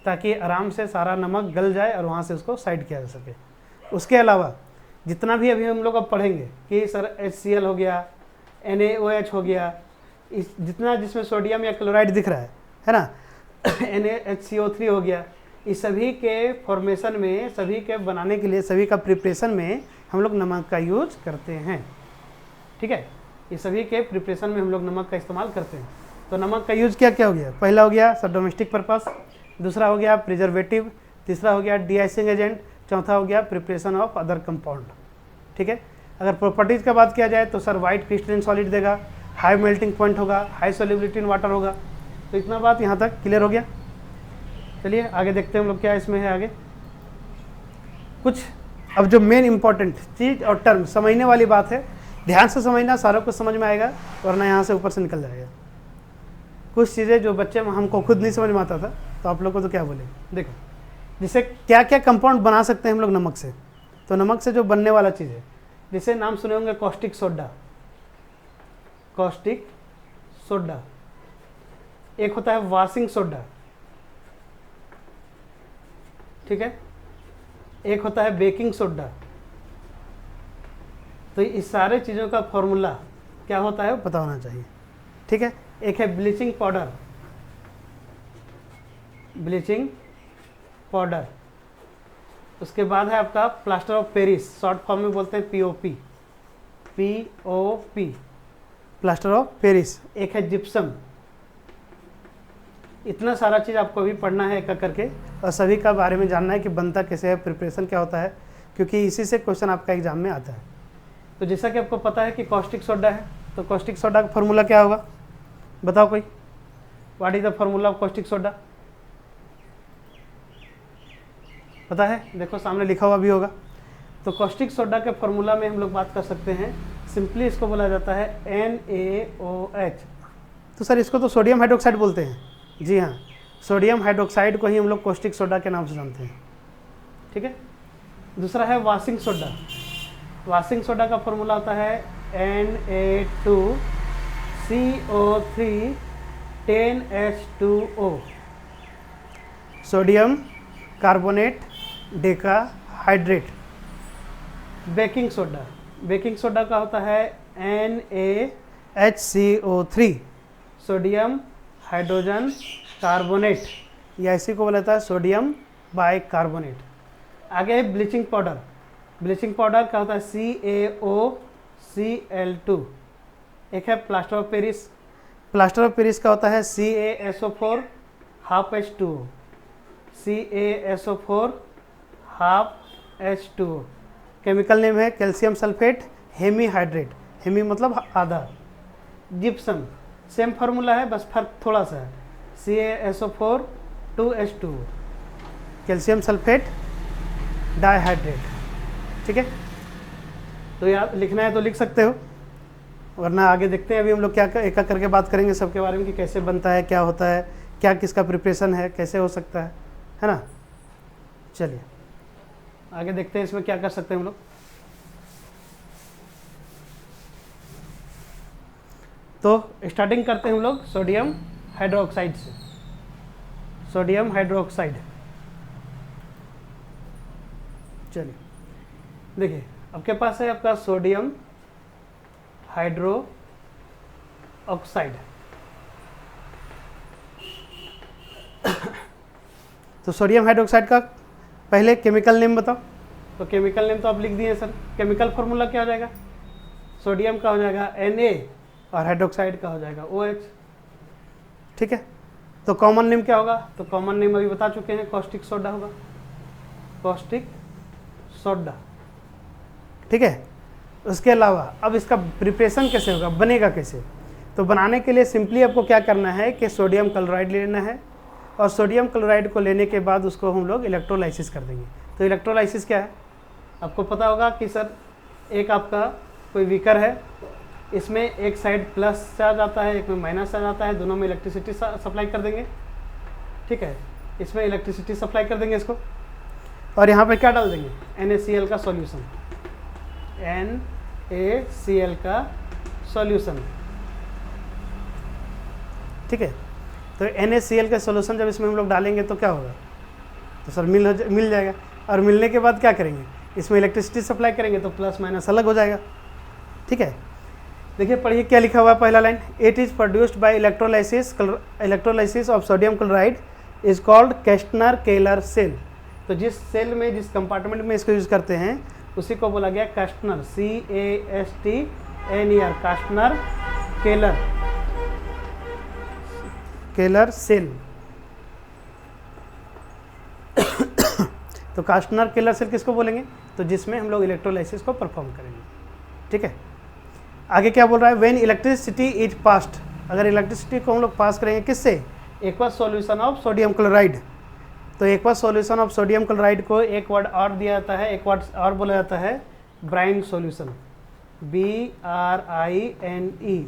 ताकि आराम से सारा नमक गल जाए और वहाँ से उसको साइड किया जा सके। उसके अलावा जितना भी अभी हम लोग अब पढ़ेंगे कि सर HCl हो गया, NaOH हो गया, इस जितना जिसमें सोडियम या क्लोराइड दिख रहा है ना, NaHCO3 हो गया, इस सभी के फॉर्मेशन में, सभी के बनाने के लिए, सभी का प्रिपरेशन में हम लोग नमक का यूज करते हैं, ठीक है। ये सभी के प्रिपरेशन में हम लोग नमक का इस्तेमाल करते हैं। तो नमक का यूज क्या क्या हो गया? पहला हो गया सर डोमेस्टिक पर्पस, दूसरा हो गया प्रिजर्वेटिव, तीसरा हो गया डी-आइसिंग एजेंट, चौथा हो गया प्रिपरेशन ऑफ अदर कंपाउंड, ठीक है। अगर प्रॉपर्टीज़ का बात किया जाए तो सर वाइट क्रिस्टलिन सॉलिड देगा, हाई मेल्टिंग पॉइंट होगा, हाई सोल्युबिलिटी इन वाटर होगा। तो इतना बात यहाँ तक क्लियर हो गया। चलिए आगे देखते हैं हम लोग क्या इसमें है आगे कुछ। अब जो मेन इंपॉर्टेंट चीज़ और टर्म समझने वाली बात है, ध्यान से समझना, सारा कुछ समझ में आएगा, वरना यहाँ से ऊपर से निकल जाएगा। कुछ चीज़ें जो बच्चे हमको खुद नहीं समझ में आता था तो आप लोग को तो क्या बोले। देखो जैसे क्या क्या कंपाउंड बना सकते हैं हम लोग नमक से। तो नमक से जो बनने वाला चीज़ है, जैसे नाम सुने होंगे कॉस्टिक सोडा। कॉस्टिक सोडा, एक होता है वॉशिंग सोडा, ठीक है, एक होता है बेकिंग सोडा। तो इस सारे चीज़ों का फॉर्मूला क्या होता है वो पता होना चाहिए, ठीक है। एक है ब्लीचिंग पाउडर, ब्लीचिंग पाउडर। उसके बाद है आपका plaster of Paris, short form में बोलते हैं POP, POP, plaster of Paris. एक है जिप्सम। इतना सारा चीज़ आपको भी पढ़ना है एक करके, और सभी का बारे में जानना है कि बनता कैसे है, प्रिपरेशन क्या होता है, क्योंकि इसी से क्वेश्चन आपका एग्जाम में आता है। तो जैसा कि आपको पता है कि कॉस्टिक सोडा है, तो कॉस्टिक सोडा का फॉर्मूला क्या होगा? बताओ कोई, what is the formula of caustic soda? पता है? देखो सामने लिखा हुआ भी होगा। तो कॉस्टिक सोडा के फॉर्मूला में हम लोग बात कर सकते हैं, सिंपली इसको बोला जाता है NaOH। तो सर इसको तो सोडियम हाइड्रोक्साइड बोलते हैं। जी हाँ, सोडियम हाइड्रोक्साइड को ही हम लोग कॉस्टिक सोडा के नाम से जानते हैं, ठीक है। दूसरा है वॉशिंग सोडा। वॉशिंग सोडा का फॉर्मूला होता है Na2CO3 10H2O, sodium carbonate Deka hydrate. Baking soda, baking soda का होता है NaHCO3, सोडियम हाइड्रोजन कार्बोनेट, या इसी को बोला जाता है सोडियम बाइकार्बोनेट। आगे है ब्लीचिंग पाउडर। ब्लीचिंग पाउडर का होता है CaOCl2। एक है plaster of Paris. Plaster of Paris का होता है CaSO4 half H2O, CaSO4 half H2O। Chemical name है कैल्शियम सल्फेट हेमीहाइड्रेट, हेमी मतलब आधा। जिप्सम सेम फार्मूला है, बस फर्क थोड़ा सा है, CaSO4 2H2O, calcium sulphate dihydrate. ठीक है, तो याद लिखना है तो लिख सकते हो, वरना आगे देखते हैं। अभी हम लोग क्या एक एक करके बात करेंगे सबके बारे में कि कैसे बनता है, क्या होता है, क्या किसका प्रिपरेशन है, कैसे हो सकता है ना। चलिए आगे देखते हैं इसमें क्या कर सकते हैं हम लोग। तो स्टार्टिंग करते हैं हम लोग सोडियम हाइड्रोक्साइड से। सोडियम हाइड्रोक्साइड, चलिए देखिए आपके पास है आपका सोडियम हाइड्रो ऑक्साइड। तो सोडियम हाइड्रोक्साइड का पहले केमिकल नेम बताओ। तो केमिकल नेम तो आप लिख दिए सर। केमिकल फॉर्मूला क्या हो जाएगा? सोडियम का हो जाएगा Na और हाइड्रोक्साइड का हो जाएगा OH। ठीक है, तो कॉमन नेम क्या होगा? तो कॉमन नेम अभी बता चुके हैं, कॉस्टिक सोडा होगा, कॉस्टिक सोडा। ठीक है, उसके अलावा अब इसका प्रिपरेशन कैसे होगा, बनेगा कैसे? तो बनाने के लिए सिंपली आपको क्या करना है कि सोडियम क्लोराइड लेना है, और सोडियम क्लोराइड को लेने के बाद उसको हम लोग इलेक्ट्रोलाइसिस कर देंगे। तो इलेक्ट्रोलाइसिस क्या है आपको पता होगा कि सर, एक आपका कोई बीकर है, इसमें एक साइड प्लस चार्ज आता है, एक में माइनस चार्ज आता है, दोनों में इलेक्ट्रिसिटी सप्लाई कर देंगे। ठीक है, इसमें इलेक्ट्रिसिटी सप्लाई कर देंगे इसको, और यहाँ पे क्या डाल देंगे? NaCl का सॉल्यूशन, NaCl का सॉल्यूशन। ठीक है, तो NaCl का सॉल्यूशन जब इसमें हम लोग डालेंगे तो क्या होगा? तो सर मिल जाएगा, और मिलने के बाद क्या करेंगे? इसमें इलेक्ट्रिसिटी सप्लाई करेंगे तो प्लस माइनस अलग हो जाएगा। ठीक है, देखिए पढ़िए क्या लिखा हुआ है पहला line. It is produced by electrolysis of sodium chloride is called Castner Kellner cell. तो जिस सेल में, जिस कंपार्टमेंट में इसको यूज़ करते हैं उसी को बोला गया कैस्टनर, CASTNER, कैस्टनर केलर सेल। तो कैस्टनर केलर सेल किसको बोलेंगे? तो जिसमें हम लोग इलेक्ट्रोलाइसिस को परफॉर्म करेंगे। ठीक है, आगे क्या बोल रहा है? व्हेन इलेक्ट्रिसिटी इज पास्ड, अगर इलेक्ट्रिसिटी को हम लोग पास करेंगे किससे? Aqueous solution of sodium chloride. तो aqueous solution of sodium chloride को एक वर्ड और दिया जाता है, एक वर्ड और बोला जाता है ब्राइन सॉल्यूशन, BRINE।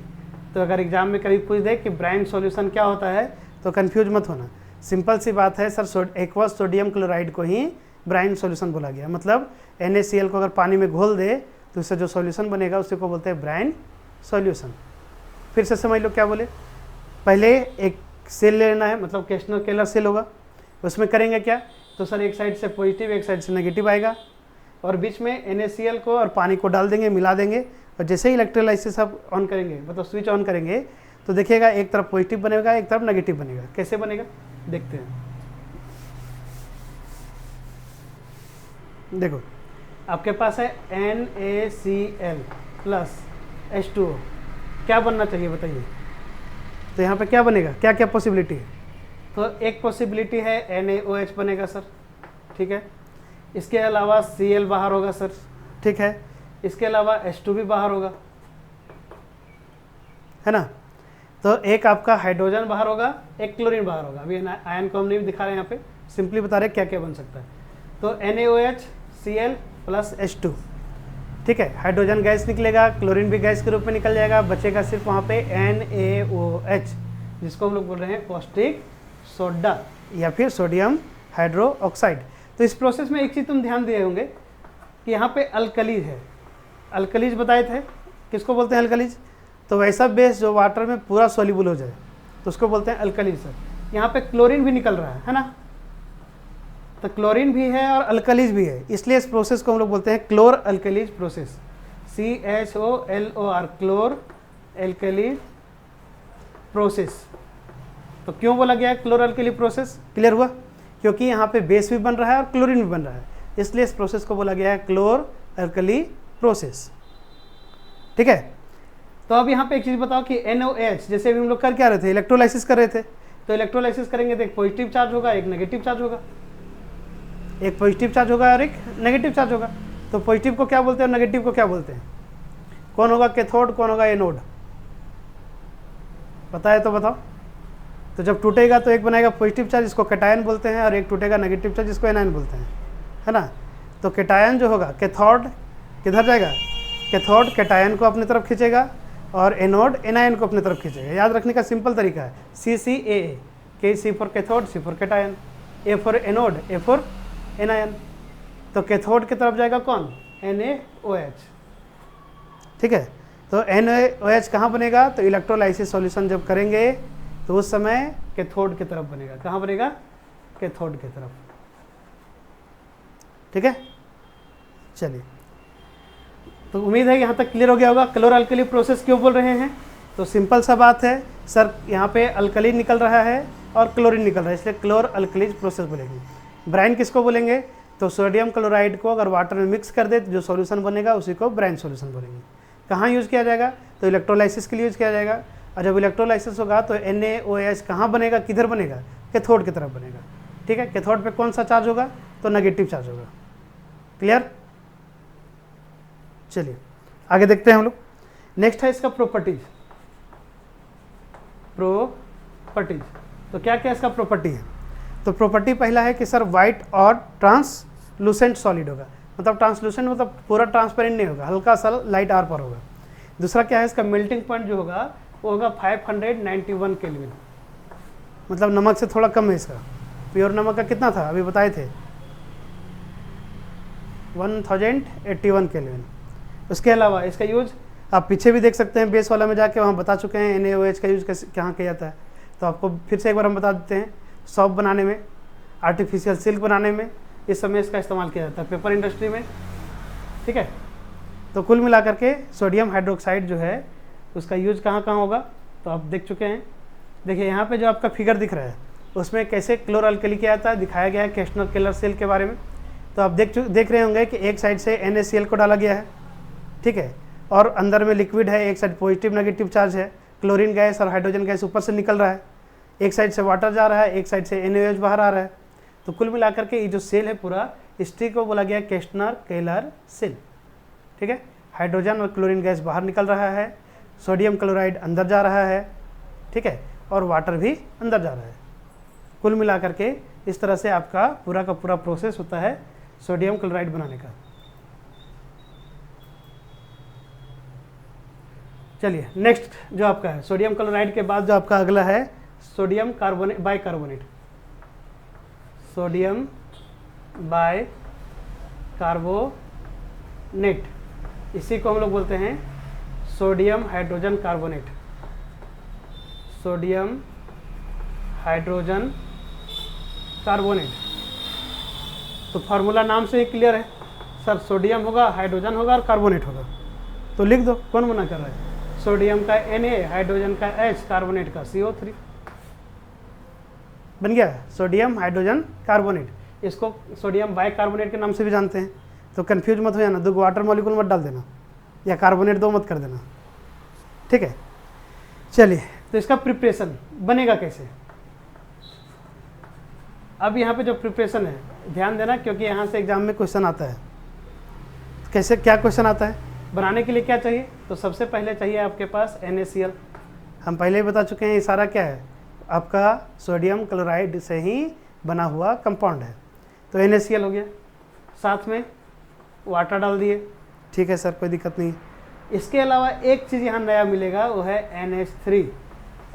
तो अगर एग्जाम में कभी पूछ दे कि ब्राइन सॉल्यूशन क्या होता है तो कंफ्यूज मत होना, सिंपल सी बात है सर, एक्वस सोडियम क्लोराइड को ही ब्राइन सॉल्यूशन बोला गया। मतलब NaCl को अगर पानी में घोल दे तो इससे जो सॉल्यूशन बनेगा उसी को बोलते हैं ब्राइन सॉल्यूशन। फिर से समझ लो क्या बोले। पहले एक सेल लेना है, मतलब कैस्टनर केलर सेल होगा, उसमें करेंगे क्या? तो सर एक साइड से पॉजिटिव एक साइड से नेगेटिव आएगा, और बीच में NaCl को और पानी को डाल देंगे, मिला देंगे, और जैसे ही इलेक्ट्रोलाइसिस आप ऑन करेंगे, मतलब स्विच ऑन करेंगे, तो देखिएगा एक तरफ पॉजिटिव बनेगा एक तरफ नेगेटिव बनेगा। कैसे बनेगा देखते हैं। देखो आपके पास है NaCl प्लस H2O, क्या बनना चाहिए बताइए? तो यहाँ पे क्या बनेगा, क्या क्या पॉसिबिलिटी है? तो एक पॉसिबिलिटी है NaOH बनेगा सर। ठीक है, इसके अलावा Cl बाहर होगा सर। ठीक है, इसके अलावा H2 भी बाहर होगा, है ना। तो एक आपका हाइड्रोजन बाहर होगा, एक क्लोरीन बाहर होगा। अभी आयन को हम नहीं दिखा रहे हैं, यहाँ पे सिंपली बता रहे क्या क्या बन सकता है। तो NaOH Cl प्लस H2। ठीक है, हाइड्रोजन गैस निकलेगा, क्लोरीन भी गैस के रूप में निकल जाएगा, बचेगा सिर्फ वहाँ पे NaOH, जिसको हम लोग बोल रहे हैं कॉस्टिक सोडा या फिर सोडियम हाइड्रो ऑक्साइड। तो इस प्रोसेस में एक चीज़ तुम ध्यान दिए होंगे कि यहाँ पे अल्कलीज है। अल्कलीज बताए थे, किसको बोलते हैं अल्कलीज? तो वैसा बेस जो वाटर में पूरा सॉल्युबल हो जाए तो उसको बोलते हैं अल्कलीज सर। यहाँ पे क्लोरीन भी निकल रहा है ना, तो क्लोरीन भी है और अल्कलीज भी है, इसलिए इस प्रोसेस को हम लोग बोलते हैं chlor alkalies process. CHOLOR, chlor alkali process. तो क्यों बोला गया है क्लोर एल्कली प्रोसेस? क्लियर हुआ? क्योंकि यहाँ पे बेस भी बन रहा है और क्लोरीन भी बन रहा है, इसलिए इस प्रोसेस को बोला गया है क्लोर एल्कली प्रोसेस। ठीक है, तो अब यहाँ पे एक चीज़ बताओ कि NOH, जैसे अभी हम लोग कर क्या रहे थे, इलेक्ट्रोलाइसिस कर रहे थे, तो इलेक्ट्रोलाइसिस करेंगे तो एक पॉजिटिव चार्ज होगा, एक नेगेटिव चार्ज होगा, एक पॉजिटिव चार्ज होगा और एक नेगेटिव चार्ज होगा। तो पॉजिटिव को क्या बोलते हैं और नेगेटिव को क्या बोलते हैं? कौन होगा कैथोड, कौन होगा एनोड? पता है तो बताओ। तो जब टूटेगा तो एक बनाएगा पॉजिटिव चार्ज, इसको कैटायन बोलते हैं, और एक टूटेगा नेगेटिव चार्ज, इसको एनायन बोलते हैं, है ना। तो कैटायन जो होगा, कैथोड किधर जाएगा? कैथोड कैटायन को अपनी तरफ खींचेगा और एनोड एनायन को अपनी तरफ खींचेगा। याद रखने का सिंपल तरीका है CCAA, के C for cathode, C for cation, A for anode, A for anion. तो कैथोड की तरफ जाएगा कौन? NaOH। ठीक है, तो NaOH कहाँ बनेगा? तो इलेक्ट्रोलाइसिस सॉल्यूशन जब करेंगे तो उस समय कैथोड की तरफ बनेगा। कहाँ बनेगा? कैथोड की तरफ। ठीक है, चलिए, तो उम्मीद है यहाँ तक क्लियर हो गया होगा। क्लोर अल्कली प्रोसेस क्यों बोल रहे हैं? तो सिंपल सा बात है सर, यहाँ पे अल्कली निकल रहा है और क्लोरीन निकल रहा है, इसलिए क्लोर अल्कलीज प्रोसेस बोलेंगे। ब्राइन किसको बोलेंगे? तो सोडियम क्लोराइड को अगर वाटर में मिक्स कर दे तो जो सॉल्यूशन बनेगा उसी को ब्राइन सॉल्यूशन बोलेंगे। कहाँ यूज़ किया जाएगा? तो इलेक्ट्रोलाइसिस के लिए यूज़ किया जाएगा। और जब इलेक्ट्रोलाइसिस होगा तो NaOH कहाँ बनेगा, किधर बनेगा? कैथोड की तरफ बनेगा। ठीक है, कैथोड पे कौन सा चार्ज होगा? तो नेगेटिव चार्ज होगा। क्लियर? चलिए आगे देखते हैं हम लोग। नेक्स्ट है इसका प्रॉपर्टीज। प्रॉपर्टीज, तो क्या क्या इसका प्रॉपर्टी है? तो प्रॉपर्टी पहला है कि सर वाइट और ट्रांसलूसेंट सॉलिड होगा, मतलब ट्रांसलूसेंट मतलब पूरा ट्रांसपेरेंट नहीं होगा, हल्का सा लाइट आर पर होगा। दूसरा क्या है इसका मेल्टिंग पॉइंट जो होगा वो होगा 591 केल्विन, मतलब नमक से थोड़ा कम है इसका। प्योर नमक का कितना था अभी बताए थे? 1081 केल्विन। उसके अलावा इसका यूज आप पीछे भी देख सकते हैं, बेस वाला में जाके वहाँ बता चुके हैं NaOH का यूज कैसे कहाँ किया जाता है। तो आपको फिर से एक बार हम बता देते हैं, सॉप बनाने में, आर्टिफिशियल सिल्क बनाने में इस समय इसका इस्तेमाल किया जाता है, पेपर इंडस्ट्री में। ठीक है, तो कुल मिलाकर के सोडियम हाइड्रोक्साइड जो है उसका यूज कहाँ कहाँ होगा तो आप देख चुके हैं। देखिए यहाँ पे जो आपका फिगर दिख रहा है उसमें कैसे क्लोर अल्कली किया जाता है दिखाया गया है केस्टनर केलर सेल के बारे में। तो आप देख रहे होंगे कि एक साइड से NaCl को डाला गया है, ठीक है, और अंदर में लिक्विड है, एक साइड पॉजिटिव नेगेटिव चार्ज है, क्लोरीन गैस और हाइड्रोजन गैस ऊपर से निकल रहा है, एक साइड से वाटर जा रहा है, एक साइड से NaOH बाहर आ रहा है। तो कुल मिलाकर के ये जो सेल है पूरा, इस ट्री को बोला गया केस्टनर केलर सेल। ठीक है, हाइड्रोजन और क्लोरीन गैस बाहर निकल रहा है, सोडियम क्लोराइड अंदर जा रहा है, ठीक है, और वाटर भी अंदर जा रहा है। कुल मिलाकर के इस तरह से आपका पूरा का पूरा प्रोसेस होता है सोडियम क्लोराइड बनाने का। चलिए नेक्स्ट जो आपका है सोडियम क्लोराइड के बाद जो आपका अगला है sodium carbonate bicarbonate. Sodium bicarbonate, इसी को हम लोग बोलते हैं sodium hydrogen carbonate. Sodium hydrogen carbonate, तो फार्मूला नाम से ही क्लियर है सर, सोडियम होगा, हाइड्रोजन होगा और कार्बोनेट होगा। तो लिख दो, कौन मना कर रहा है? सोडियम का Na, हाइड्रोजन का H, कार्बोनेट का CO3, बन गया सोडियम हाइड्रोजन कार्बोनेट। इसको सोडियम बाइकार्बोनेट के नाम से भी जानते हैं। तो कंफ्यूज मत हो जाना, दो वाटर मॉलिक्यूल मत डाल देना या कार्बोनेट दो मत कर देना। ठीक है, चलिए तो इसका प्रिपरेशन बनेगा कैसे? अब यहाँ पे जो प्रिपरेशन है ध्यान देना, क्योंकि यहाँ से एग्जाम में क्वेश्चन आता है। कैसे, क्या क्वेश्चन आता है? बनाने के लिए क्या चाहिए? तो सबसे पहले चाहिए आपके पास NaCl। हम पहले ही बता चुके हैं ये सारा क्या है, आपका सोडियम क्लोराइड से ही बना हुआ कंपाउंड है। तो NaCl हो गया, साथ में वाटर डाल दिए, ठीक है सर, कोई दिक्कत नहीं। इसके अलावा एक चीज़ यहाँ नया मिलेगा, वो है NH3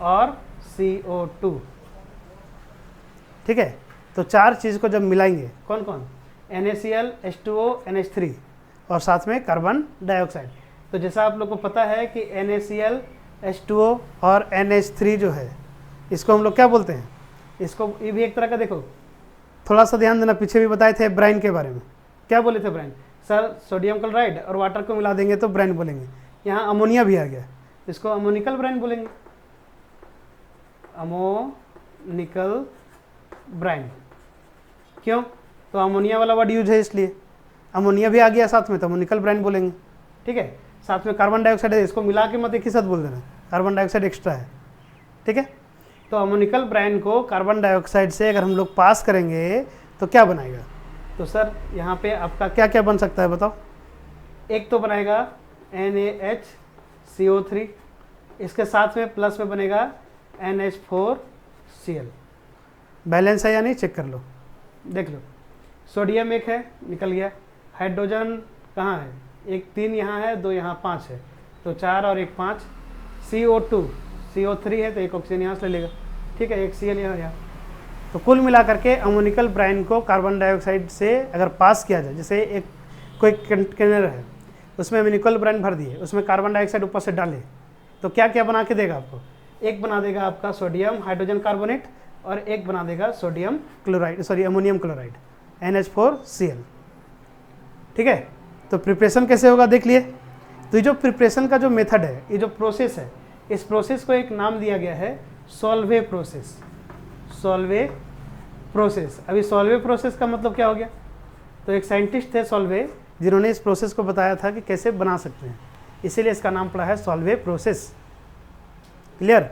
और CO2। ठीक है, तो चार चीज़ को जब मिलाएंगे, कौन कौन? NaCl, H2O, NH3 और साथ में कार्बन डाइऑक्साइड। तो जैसा आप लोग को पता है कि NaCl, H2O और NH3 जो है इसको हम लोग क्या बोलते हैं? इसको ये भी एक तरह का, देखो थोड़ा सा ध्यान देना, पीछे भी बताए थे ब्राइन के बारे में। क्या बोले थे ब्राइन? सर सोडियम क्लोराइड और वाटर को मिला देंगे तो ब्रांड बोलेंगे। यहाँ अमोनिया भी आ गया, इसको अमोनिकल ब्रांड बोलेंगे, अमोनिकल ब्रांड। क्यों? तो अमोनिया वाला वर्ड यूज है इसलिए, अमोनिया भी आ गया साथ में तो अमोनिकल ब्रांड बोलेंगे। ठीक है, साथ में कार्बन डाइऑक्साइड है, इसको मिला के मत एक ही साथ बोल देना, कार्बन डाइऑक्साइड एक्स्ट्रा है। ठीक है, तो अमोनिकल ब्रांड को कार्बन डाइऑक्साइड से अगर हम लोग पास करेंगे तो क्या बनाएगा? तो सर यहाँ पे आपका क्या क्या बन सकता है बताओ? एक तो बनाएगा NaHCO3, इसके साथ में प्लस में बनेगा NH4Cl। बैलेंस है या नहीं चेक कर लो, देख लो। सोडियम एक है, निकल गया। हाइड्रोजन कहाँ है? एक 3 यहाँ है, 2 यहाँ, 5 है, तो 4 और 1 5। CO2 CO3 है तो एक ऑक्सीजन यहाँ से ले लेगा। ठीक है, एक Cl यहाँ। तो कुल मिला करके अमोनिकल ब्रांड को कार्बन डाइऑक्साइड से अगर पास किया जाए, जैसे एक कोई कंटेनर है उसमें अमोनिकल ब्रांड भर दिए, उसमें कार्बन डाइऑक्साइड ऊपर से डाले, तो क्या क्या बना के देगा आपको? एक बना देगा आपका सोडियम हाइड्रोजन कार्बोनेट और एक बना देगा sodium chloride, sorry ammonium chloride, NH4Cl। ठीक है, तो प्रिपरेशन कैसे होगा देख लिए। तो ये जो प्रिपरेशन का जो मेथड है, ये जो प्रोसेस है, इस प्रोसेस को एक नाम दिया गया है सॉल्वे प्रोसेस। Solvay process. अभी सॉल्वे प्रोसेस का मतलब क्या हो गया? तो एक साइंटिस्ट थे सॉल्वे, जिन्होंने इस प्रोसेस को बताया था कि कैसे बना सकते हैं, इसीलिए इसका नाम पड़ा है सॉल्वे प्रोसेस। क्लियर?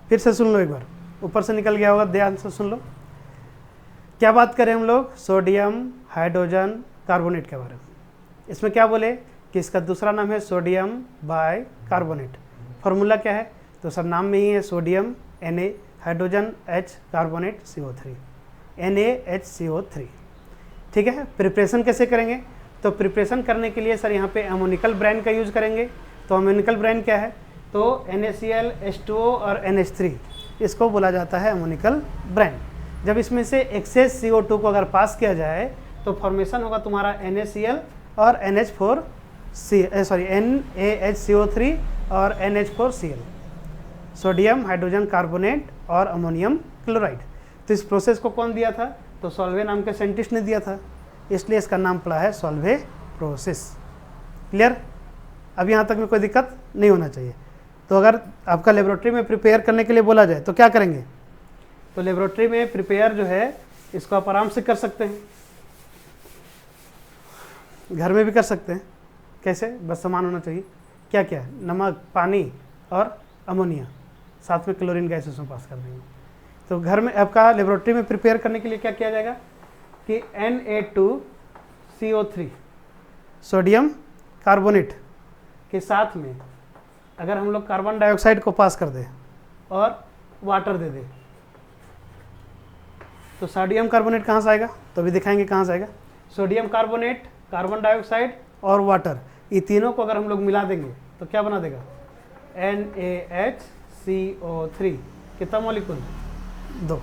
फिर से सुन लो एक बार, ऊपर से निकल गया होगा, ध्यान से सुन लो। क्या बात करें हम लोग? सोडियम हाइड्रोजन कार्बोनेट के बारे में। इसमें क्या बोले कि इसका दूसरा नाम है सोडियम बाई कार्बोनेट। फॉर्मूला क्या है? तो सर नाम में ही है, sodium Na hydrogen H carbonate CO3, NaHCO3। ठीक है, प्रिपरेशन कैसे करेंगे? तो प्रिपरेशन करने के लिए सर यहाँ पे अमोनिकल ब्रांड का यूज करेंगे। तो अमोनिकल ब्रांड क्या है? तो NaCl H2O और NH3, इसको बोला जाता है अमोनिकल ब्रांड। जब इसमें से एक्सेस CO2 को अगर पास किया जाए तो फॉर्मेशन होगा तुम्हारा NaCl और NaHCO3 और NH4Cl, सोडियम हाइड्रोजन कार्बोनेट और अमोनियम क्लोराइड। तो इस प्रोसेस को कौन दिया था? तो सॉल्वे नाम के साइंटिस्ट ने दिया था, इसलिए इसका नाम पड़ा है सॉल्वे प्रोसेस। क्लियर? अब यहाँ तक में कोई दिक्कत नहीं होना चाहिए। तो अगर आपका लेबोरेटरी में प्रिपेयर करने के लिए बोला जाए तो क्या करेंगे? तो लेबोरेटरी में प्रिपेयर जो है इसको आप आराम से कर सकते हैं, घर में भी कर सकते हैं। कैसे? बस सामान होना चाहिए। क्या क्या? नमक, पानी और अमोनिया, साथ में क्लोरीन गैस उसमें पास कर देंगे। तो घर में आपका लेबोरेटरी में प्रिपेयर करने के लिए क्या किया जाएगा कि Na2CO3 सोडियम कार्बोनेट के साथ में अगर हम लोग कार्बन डाइऑक्साइड को पास कर दें और वाटर दे दें तो सोडियम कार्बोनेट कहाँ से आएगा? तो अभी दिखाएंगे कहाँ से आएगा। सोडियम कार्बोनेट, कार्बन डाइऑक्साइड और वाटर, ये तीनों को अगर हम लोग मिला देंगे तो क्या बना देगा? NaHCO3। कितना मॉलिक्यूल? 2।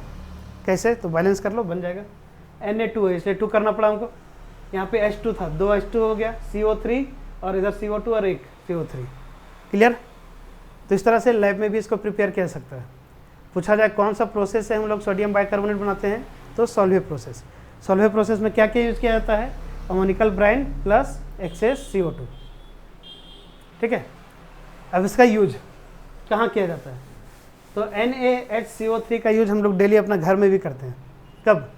कैसे? तो बैलेंस कर लो, बन जाएगा। Na2 है इसलिए 2 करना पड़ा हमको। यहाँ पे H2 था, 2 H2 हो गया, CO3 और इधर CO2 और एक CO3। क्लियर? तो इस तरह से लैब में भी इसको प्रिपेयर किया जा सकता है। पूछा जाए कौन सा प्रोसेस है हम लोग सोडियम बाइकार्बोनेट बनाते हैं, तो सॉल्वे प्रोसेस। सॉल्वे प्रोसेस में क्या क्या यूज़ किया जाता है? Ammoniacal brine plus excess CO2। ठीक है, अब इसका यूज कहाँ किया जाता है? तो NaHCO3 का यूज हम लोग डेली अपना घर में भी करते हैं। कब?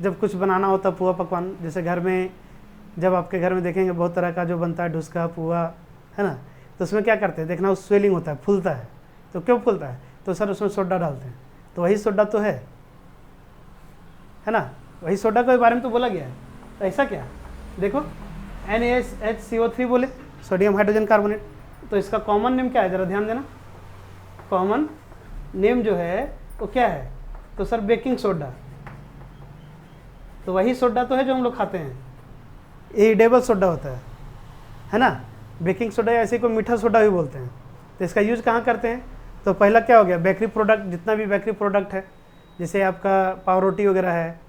जब कुछ बनाना होता, पुआ पकवान, जैसे घर में, जब आपके घर में देखेंगे बहुत तरह का जो बनता है, ढुसका, पुआ, है ना, तो उसमें क्या करते हैं? देखना, उस स्वेलिंग होता है, फूलता है। तो क्यों फूलता है? तो सर उसमें सोडा डालते हैं। तो वही सोडा तो है ना, वही सोडा के बारे में तो बोला गया है। तो ऐसा क्या? देखो, NaHCO3 बोले, सोडियम हाइड्रोजन कार्बोनेट, तो इसका कॉमन नेम क्या है? ज़रा ध्यान देना। कॉमन नेम जो है वो क्या है? तो सर बेकिंग सोडा। तो वही सोडा तो है जो हम लोग खाते हैं, एडिबल सोडा होता है ना। बेकिंग सोडा ऐसे को मीठा सोडा भी बोलते हैं। तो इसका यूज़ कहाँ करते हैं? तो पहला क्या हो गया? बेकरी प्रोडक्ट, जितना भी बेकरी प्रोडक्ट है, जैसे आपका पाव रोटी वगैरह है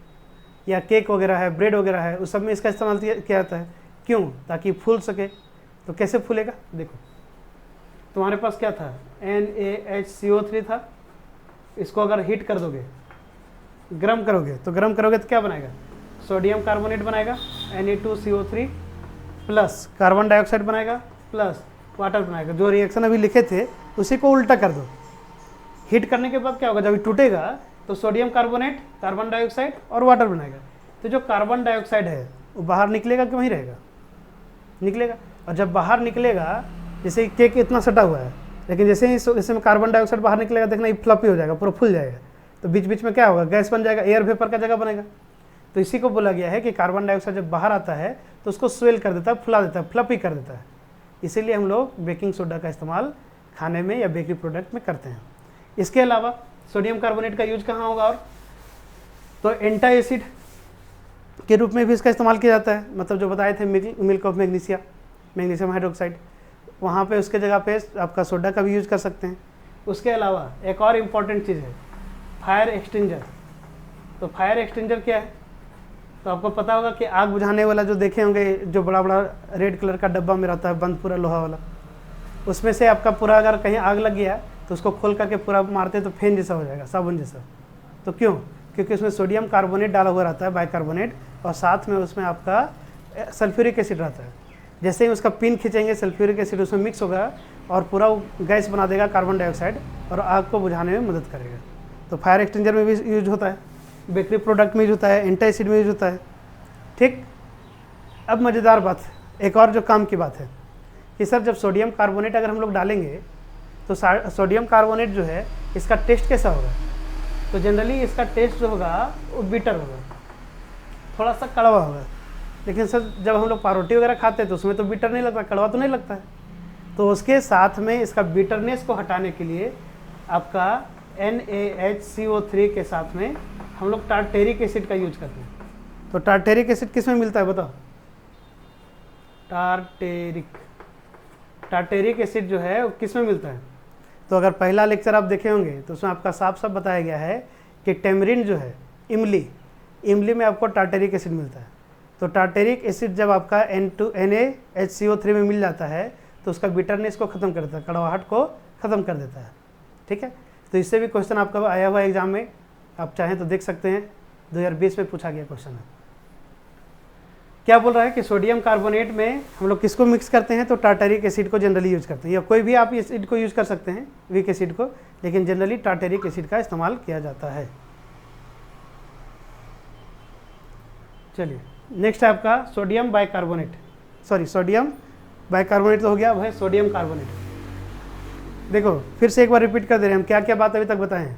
या केक वगैरह है, ब्रेड वगैरह है, उस सब में इसका इस्तेमाल किया जाता है। क्यों? ताकि फूल सके। तो कैसे फूलेगा? देखो, तुम्हारे पास क्या था? NaHCO3 था। इसको अगर हीट कर दोगे, गर्म करोगे, तो गर्म करोगे तो क्या बनाएगा? सोडियम कार्बोनेट बनाएगा, Na2CO3 प्लस कार्बन डाइऑक्साइड बनाएगा प्लस वाटर बनाएगा। जो रिएक्शन अभी लिखे थे उसी को उल्टा कर दो। हीट करने के बाद क्या होगा, जब ये टूटेगा तो सोडियम कार्बोनेट, कार्बन डाइऑक्साइड और वाटर बनाएगा। तो जो कार्बन डाइऑक्साइड है वो बाहर निकलेगा कि वहीं रहेगा, निकलेगा। और जब बाहर निकलेगा, जैसे केक इतना सटा हुआ है, लेकिन जैसे ही इसमें कार्बन डाइऑक्साइड बाहर निकलेगा, देखना ये फ्लफी हो जाएगा, पूरा फूल जाएगा। तो बीच बीच में क्या होगा, गैस बन जाएगा, एयर वेपर का जगह बनेगा। तो इसी को बोला गया है कि कार्बन डाइऑक्साइड जब बाहर आता है तो उसको स्वेल कर देता है, फुला देता है, फ्लफी कर देता है। इसीलिए हम लोग बेकिंग सोडा का इस्तेमाल खाने में या बेकरी प्रोडक्ट में करते हैं। इसके अलावा सोडियम कार्बोनेट का यूज कहाँ होगा, और तो एंटी एसिड के रूप में भी इसका इस्तेमाल किया जाता है। मतलब जो बताए थे मिल्क ऑफ मैग्नीशियम हाइड्रोक्साइड, वहाँ पे उसके जगह पे आपका सोडा का भी यूज कर सकते हैं। उसके अलावा एक और इम्पॉर्टेंट चीज़ है फायर एक्सटिंजर। तो फायर एक्सटिंजर क्या है, तो आपको पता होगा कि आग बुझाने वाला जो देखे होंगे, जो बड़ा बड़ा रेड कलर का डब्बा में रहता है बंद, पूरा लोहा वाला, उसमें से आपका पूरा अगर कहीं आग लग गया तो उसको खोल करके पूरा मारते तो फेन जैसा हो जाएगा, साबुन जैसा। तो क्यों, क्योंकि उसमें सोडियम कार्बोनेट डाला हुआ रहता है, बाइकार्बोनेट, और साथ में उसमें आपका सल्फ्यूरिक एसिड रहता है। जैसे ही उसका पिन खींचेंगे, सल्फ्यूरिक एसिड उसमें मिक्स होगा और पूरा गैस बना देगा कार्बन डाइऑक्साइड, और आग को बुझाने में मदद करेगा। तो फायर एक्सटिंजर में भी यूज होता है, बेकरी प्रोडक्ट में यूज होता है, एंटी एसिड में यूज होता है। ठीक, अब मज़ेदार बात, एक और जो काम की बात है कि सर जब सोडियम कार्बोनेट अगर हम लोग डालेंगे तो सोडियम कार्बोनेट जो है इसका टेस्ट कैसा होगा, तो जनरली इसका टेस्ट जो होगा वो बिटर होगा, थोड़ा सा कड़वा होगा। लेकिन सर जब हम लोग पारोटी वगैरह खाते हैं तो उसमें तो बिटर नहीं लगता, कड़वा तो नहीं लगता है। तो उसके साथ में इसका बिटरनेस को हटाने के लिए आपका NaHCO3 के साथ में हम लोग टार्टेरिक एसिड का यूज करते हैं। तो टार्टेरिक एसिड किस में मिलता है बताओ, टार्टेरिक एसिड जो है वो किस में मिलता है। तो अगर पहला लेक्चर आप देखे होंगे तो उसमें आपका साफ साफ बताया गया है कि टेमरिन जो है, इमली में आपको टार्टेरिक एसिड मिलता है। तो टार्टेरिक एसिड जब आपका NaHCO3 में मिल जाता है तो उसका बिटरनेस को ख़त्म कर देता है, कड़वाहट को ख़त्म कर देता है। ठीक है, तो इससे भी क्वेश्चन आपका आया हुआ एग्जाम में, आप चाहें तो देख सकते हैं, 2020 में पूछा गया क्वेश्चन है। क्या बोल रहा है कि सोडियम कार्बोनेट में हम लोग किसको मिक्स करते हैं, तो टार्टेरिक एसिड को जनरली यूज करते हैं, या कोई भी आप एसिड को यूज कर सकते हैं, वीक एसिड को, लेकिन जनरली टार्टेरिक एसिड का इस्तेमाल किया जाता है। चलिए नेक्स्ट है आपका सोडियम बाइकार्बोनेट, सोडियम बाइकार्बोनेट तो हो गया, वह सोडियम कार्बोनेट। देखो फिर से एक बार रिपीट कर दे रहे हैं हम, क्या क्या बात अभी तक बताए हैं।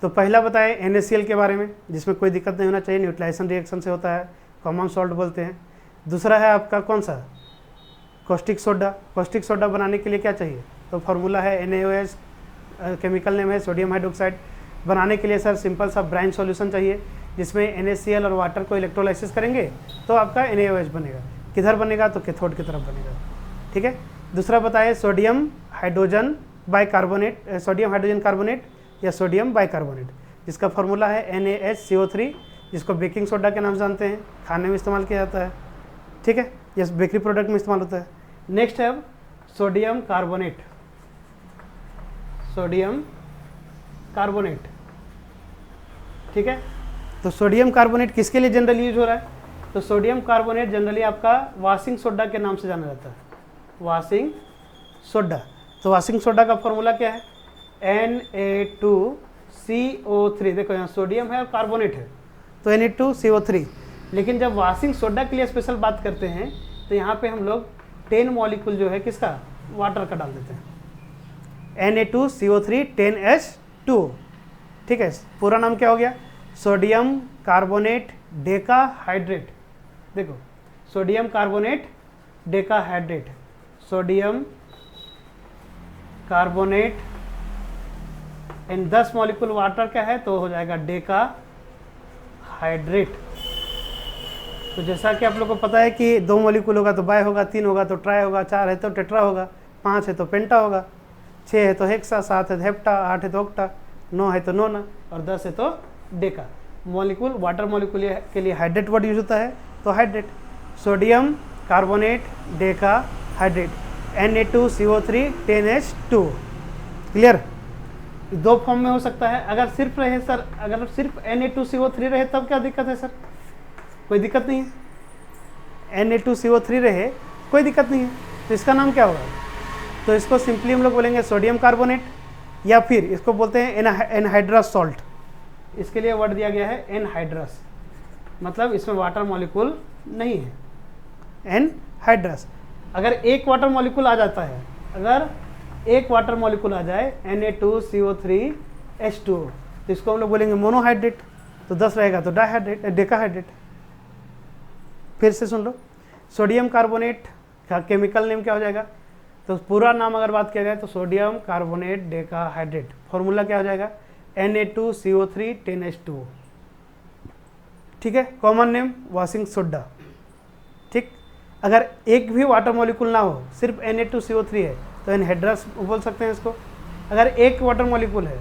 तो पहला बताए NaCl के बारे में, जिसमें कोई दिक्कत नहीं होना चाहिए, न्यूट्रलाइजेशन रिएक्शन से होता है, कॉमन सॉल्ट बोलते हैं। दूसरा है आपका कौन सा, कॉस्टिक सोडा। कॉस्टिक सोडा बनाने के लिए क्या चाहिए, तो फार्मूला है NaOH, केमिकल नेम है सोडियम हाइड्रोक्साइड। बनाने के लिए सर सिंपल सा ब्राइन सॉल्यूशन चाहिए, जिसमें NaCl और वाटर को इलेक्ट्रोलाइसिस करेंगे तो आपका NaOH बनेगा। किधर बनेगा, तो कैथोड की तरफ बनेगा। ठीक है, दूसरा बताए sodium hydrogen bicarbonate, sodium hydrogen carbonate या सोडियम बाइकार्बोनेट, जिसका फार्मूला है NaHCO3, जिसको बेकिंग सोडा के नाम से जानते हैं, खाने में इस्तेमाल किया जाता है। ठीक है, यह बेकरी प्रोडक्ट में इस्तेमाल होता है। नेक्स्ट है सोडियम कार्बोनेट, सोडियम कार्बोनेट। ठीक है, तो सोडियम कार्बोनेट किसके लिए जनरली यूज हो रहा है, तो सोडियम कार्बोनेट जनरली आपका वाशिंग सोडा के नाम से जाना जाता है, वाशिंग सोडा। तो वाशिंग सोडा का फॉर्मूला क्या है, Na2CO3। देखो यहाँ सोडियम है और कार्बोनेट है, तो Na2CO3। लेकिन जब वाशिंग सोडा के लिए स्पेशल बात करते हैं तो यहाँ पे हम लोग 10 मॉलिक्यूल जो है किसका, वाटर का डाल देते हैं, Na2CO3 10H2। ठीक है, पूरा नाम क्या हो गया, सोडियम कार्बोनेट डेकाहाइड्रेट। देखो sodium carbonate decahydrate, sodium carbonate and 10 molecule water का है तो हो जाएगा डेकाहाइड्रेट। तो जैसा कि आप लोग को पता है कि 2 मॉलिक्यूल होगा तो बाय होगा, 3 होगा तो ट्राई होगा, 4 है तो टेट्रा होगा, 5 है तो पेंटा होगा, 6 है तो हेक्सा, 7 है तो हेप्टा, 8 है तो ऑक्टा, 9 है तो नोना और 10 है तो डेका। मॉलिक्यूल वाटर मॉलिक्यूल के लिए हाइड्रेट वर्ड यूज होता है, तो hydrate. Sodium carbonate decahydrate Na2CO3 10H2। Clear, 2 form में हो सकता है। अगर सिर्फ रहे सर, अगर सिर्फ Na2CO3 रहे तब क्या दिक्कत है सर, कोई दिक्कत नहीं है। Na2CO3 रहे कोई दिक्कत नहीं है, तो इसका नाम क्या होगा? तो इसको सिंपली हम लोग बोलेंगे सोडियम कार्बोनेट, या फिर इसको बोलते हैं एनहाइड्रस सॉल्ट। इसके लिए वर्ड दिया गया है एनहाइड्रस, मतलब इसमें वाटर मॉलिक्यूल नहीं है, एनहाइड्रस। अगर एक वाटर मॉलिक्यूल आ जाता है, अगर एक वाटर मॉलिक्यूल आ जाए Na2CO3H2O, तो इसको हम लोग बोलेंगे मोनोहाइड्रेट, तो 10 रहेगा तो डाइहाइड्रेट, डेकाहाइड्रेट। फिर से सुन लो, सोडियम कार्बोनेट का केमिकल नेम क्या हो जाएगा? तो पूरा नाम अगर बात किया जाए तो सोडियम कार्बोनेट डेकाहाइड्रेट, फॉर्मूला क्या हो जाएगा? Na2CO3 10H2O। ठीक है, कॉमन नेम वॉशिंग सोडा। ठीक, अगर एक भी वाटर मॉलिक्यूल ना हो, सिर्फ Na2CO3 है, तो एनहाइड्रस बोल सकते हैं इसको। अगर एक वाटर मॉलिक्यूल है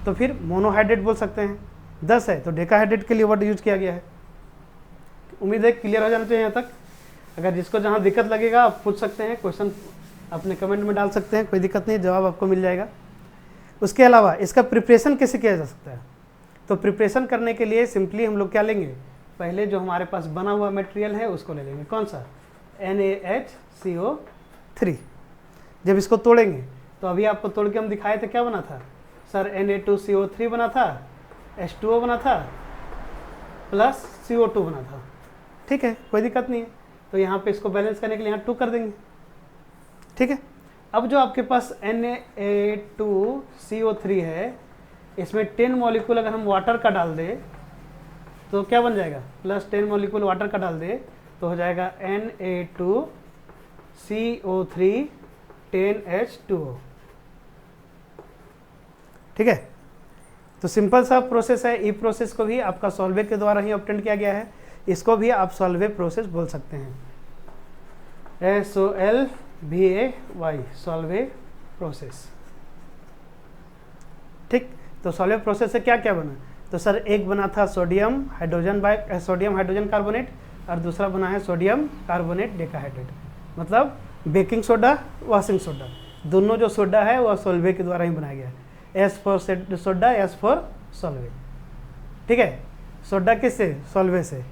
तो फिर मोनोहाइड्रेट बोल सकते हैं। 10 है तो डेकाहाइड्रेट के लिए वर्ड यूज किया गया है। उम्मीद है क्लियर हो जाना चाहिए यहाँ तक। अगर जिसको जहाँ दिक्कत लगेगा आप पूछ सकते हैं, क्वेश्चन अपने कमेंट में डाल सकते हैं, कोई दिक्कत नहीं, जवाब आपको मिल जाएगा। उसके अलावा इसका प्रिपरेशन कैसे किया जा सकता है? तो प्रिपरेशन करने के लिए सिंपली हम लोग क्या लेंगे? पहले जो हमारे पास बना हुआ मटेरियल है उसको ले लेंगे। कौन सा? NaHCO3। जब इसको तोड़ेंगे तो अभी आपको तोड़ के हम दिखाए थे, क्या बना था सर? Na2CO3 बना था, H2O बना था, प्लस CO2 बना था। ठीक है, कोई दिक्कत नहीं है। तो यहाँ पे इसको बैलेंस करने के लिए यहाँ 2 कर देंगे। ठीक है, अब जो आपके पास Na2CO3 है, इसमें 10 मॉलिक्यूल अगर हम वाटर का डाल दे तो क्या बन जाएगा? प्लस 10 मॉलिक्यूल वाटर का डाल दे तो हो जाएगा Na2CO3 10H2O। ठीक है, तो सिंपल सा प्रोसेस है। ई प्रोसेस को भी आपका सॉल्वे के द्वारा ही ऑब्टेन किया गया है, इसको भी आप सॉल्वे प्रोसेस बोल सकते हैं। SOLVAY, Solvay process. ठीक, तो सॉल्वे प्रोसेस से क्या क्या बना? तो सर एक बना था सोडियम हाइड्रोजन कार्बोनेट, और दूसरा बना है सोडियम कार्बोनेट डेकाहाइड्रेट, मतलब बेकिंग सोडा, वॉशिंग सोडा, दोनों जो सोडा है वह सॉल्वे के द्वारा ही बनाया गया है। S for soda, S for Solvay. ठीक है, सोडा किससे? सॉल्वे से।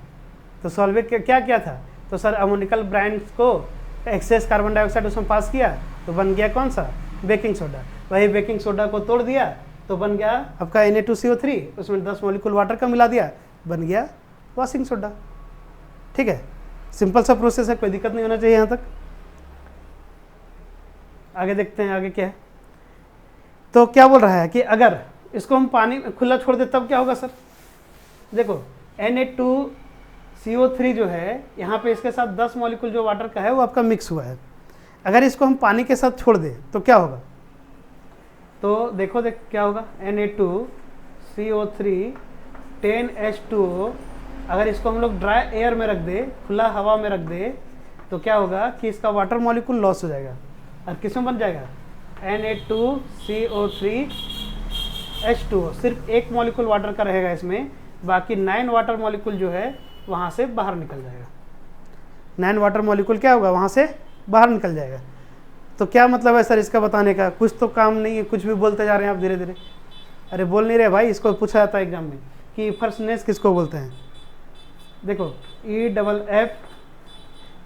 तो सॉल्वे क्या किया था? तो सर अमोनिकल ब्रांड्स को एक्सेस कार्बन डाइऑक्साइड उसमें पास किया तो बन गया कौन सा? Baking soda. वही बेकिंग सोडा को तोड़ दिया तो बन गया आपका Na2CO3, उसमें 10 मॉलिक्यूल वाटर का मिला दिया, बन गया वॉशिंग सोडा। ठीक है, सिंपल सा प्रोसेस है, कोई दिक्कत नहीं होना चाहिए यहाँ तक। आगे देखते हैं आगे क्या है। तो क्या बोल रहा है कि अगर इसको हम पानी खुला छोड़ दे तब क्या होगा सर? देखो Na2CO3 जो है यहाँ पे इसके साथ 10 मॉलिक्यूल जो वाटर का है वो आपका मिक्स हुआ है। अगर इसको हम पानी के साथ छोड़ दें तो क्या होगा? तो देखो क्या होगा? Na2CO3 10H2O। अगर इसको हम लोग ड्राई एयर में रख दे, खुला हवा में रख दे, तो क्या होगा कि इसका वाटर मॉलिक्यूल लॉस हो जाएगा और किसमें बन जाएगा? Na2CO3H2O। सिर्फ एक मॉलिक्यूल वाटर का रहेगा इसमें, बाकी 9 वाटर मॉलिक्यूल जो है वहाँ से बाहर निकल जाएगा। 9 वाटर मॉलिक्यूल क्या होगा? वहाँ से बाहर निकल जाएगा। तो क्या मतलब है सर इसका बताने का? कुछ तो काम नहीं है, कुछ भी बोलते जा रहे हैं आप धीरे धीरे। अरे बोल नहीं रहे भाई, इसको पूछा जाता है एग्जाम में कि इफर्सनेस किसको बोलते हैं? देखो EFF,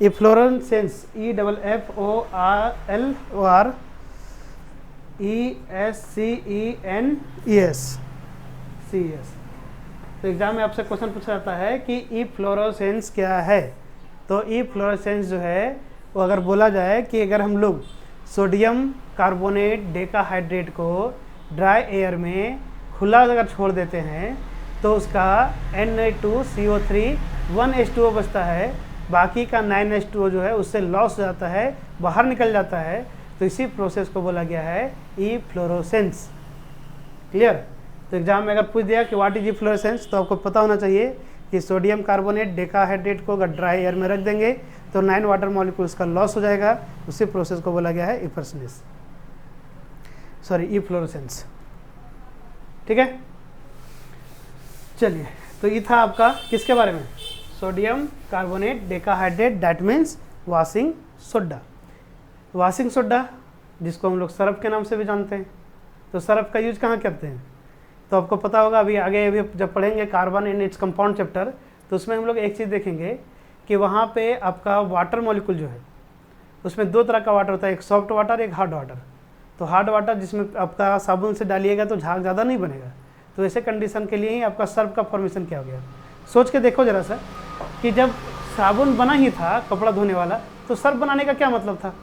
इफ्लोरेसेंस, EFFLORESCENES। तो एग्जाम में आपसे क्वेश्चन पूछा जाता है कि इफ्लोरेसेंस क्या है? तो इफ्लोरेसेंस जो है वो अगर बोला जाए कि अगर हम लोग सोडियम कार्बोनेट डेकाहाइड्रेट को ड्राई एयर में खुला अगर छोड़ देते हैं तो उसका Na2CO3 1H2O बचता है, बाकी का 9H2O जो है उससे लॉस हो जाता है, बाहर निकल जाता है। तो इसी प्रोसेस को बोला गया है इफ्लोरेसेंस। क्लियर? तो एग्जाम में अगर पूछ दिया कि व्हाट इज इफ्लोरेसेंस, तो आपको पता होना चाहिए कि सोडियम कार्बोनेट डेकाहाइड्रेट को अगर ड्राई एयर में रख देंगे तो 9 वाटर मॉलिक्यूल्स का लॉस हो जाएगा। उसी प्रोसेस को बोला गया है इफ्लोरेसेंस। ठीक है, चलिए, तो ये था आपका किसके बारे में? Sodium carbonate decahydrate, that means washing soda. Washing soda जिसको हम लोग सरफ के नाम से भी जानते हैं। तो सरफ का यूज कहाँ करते हैं? तो आपको पता होगा, अभी आगे जब पढ़ेंगे carbon in its compound chapter, तो उसमें हम लोग एक चीज़ देखेंगे कि कि वहाँ पे आपका वाटर मॉलिक्यूल जो है उसमें दो तरह का वाटर होता है, एक सॉफ्ट वाटर, एक हार्ड वाटर। तो हार्ड वाटर जिसमें आपका साबुन से डालिएगा तो झाग ज़्यादा नहीं बनेगा, तो ऐसे कंडीशन के लिए ही आपका सर्फ का फॉर्मेशन क्या हो गया। सोच के देखो ज़रा सा कि जब साबुन बना ही था कपड़ा धोने वाला, तो सर्फ बनाने का क्या मतलब था?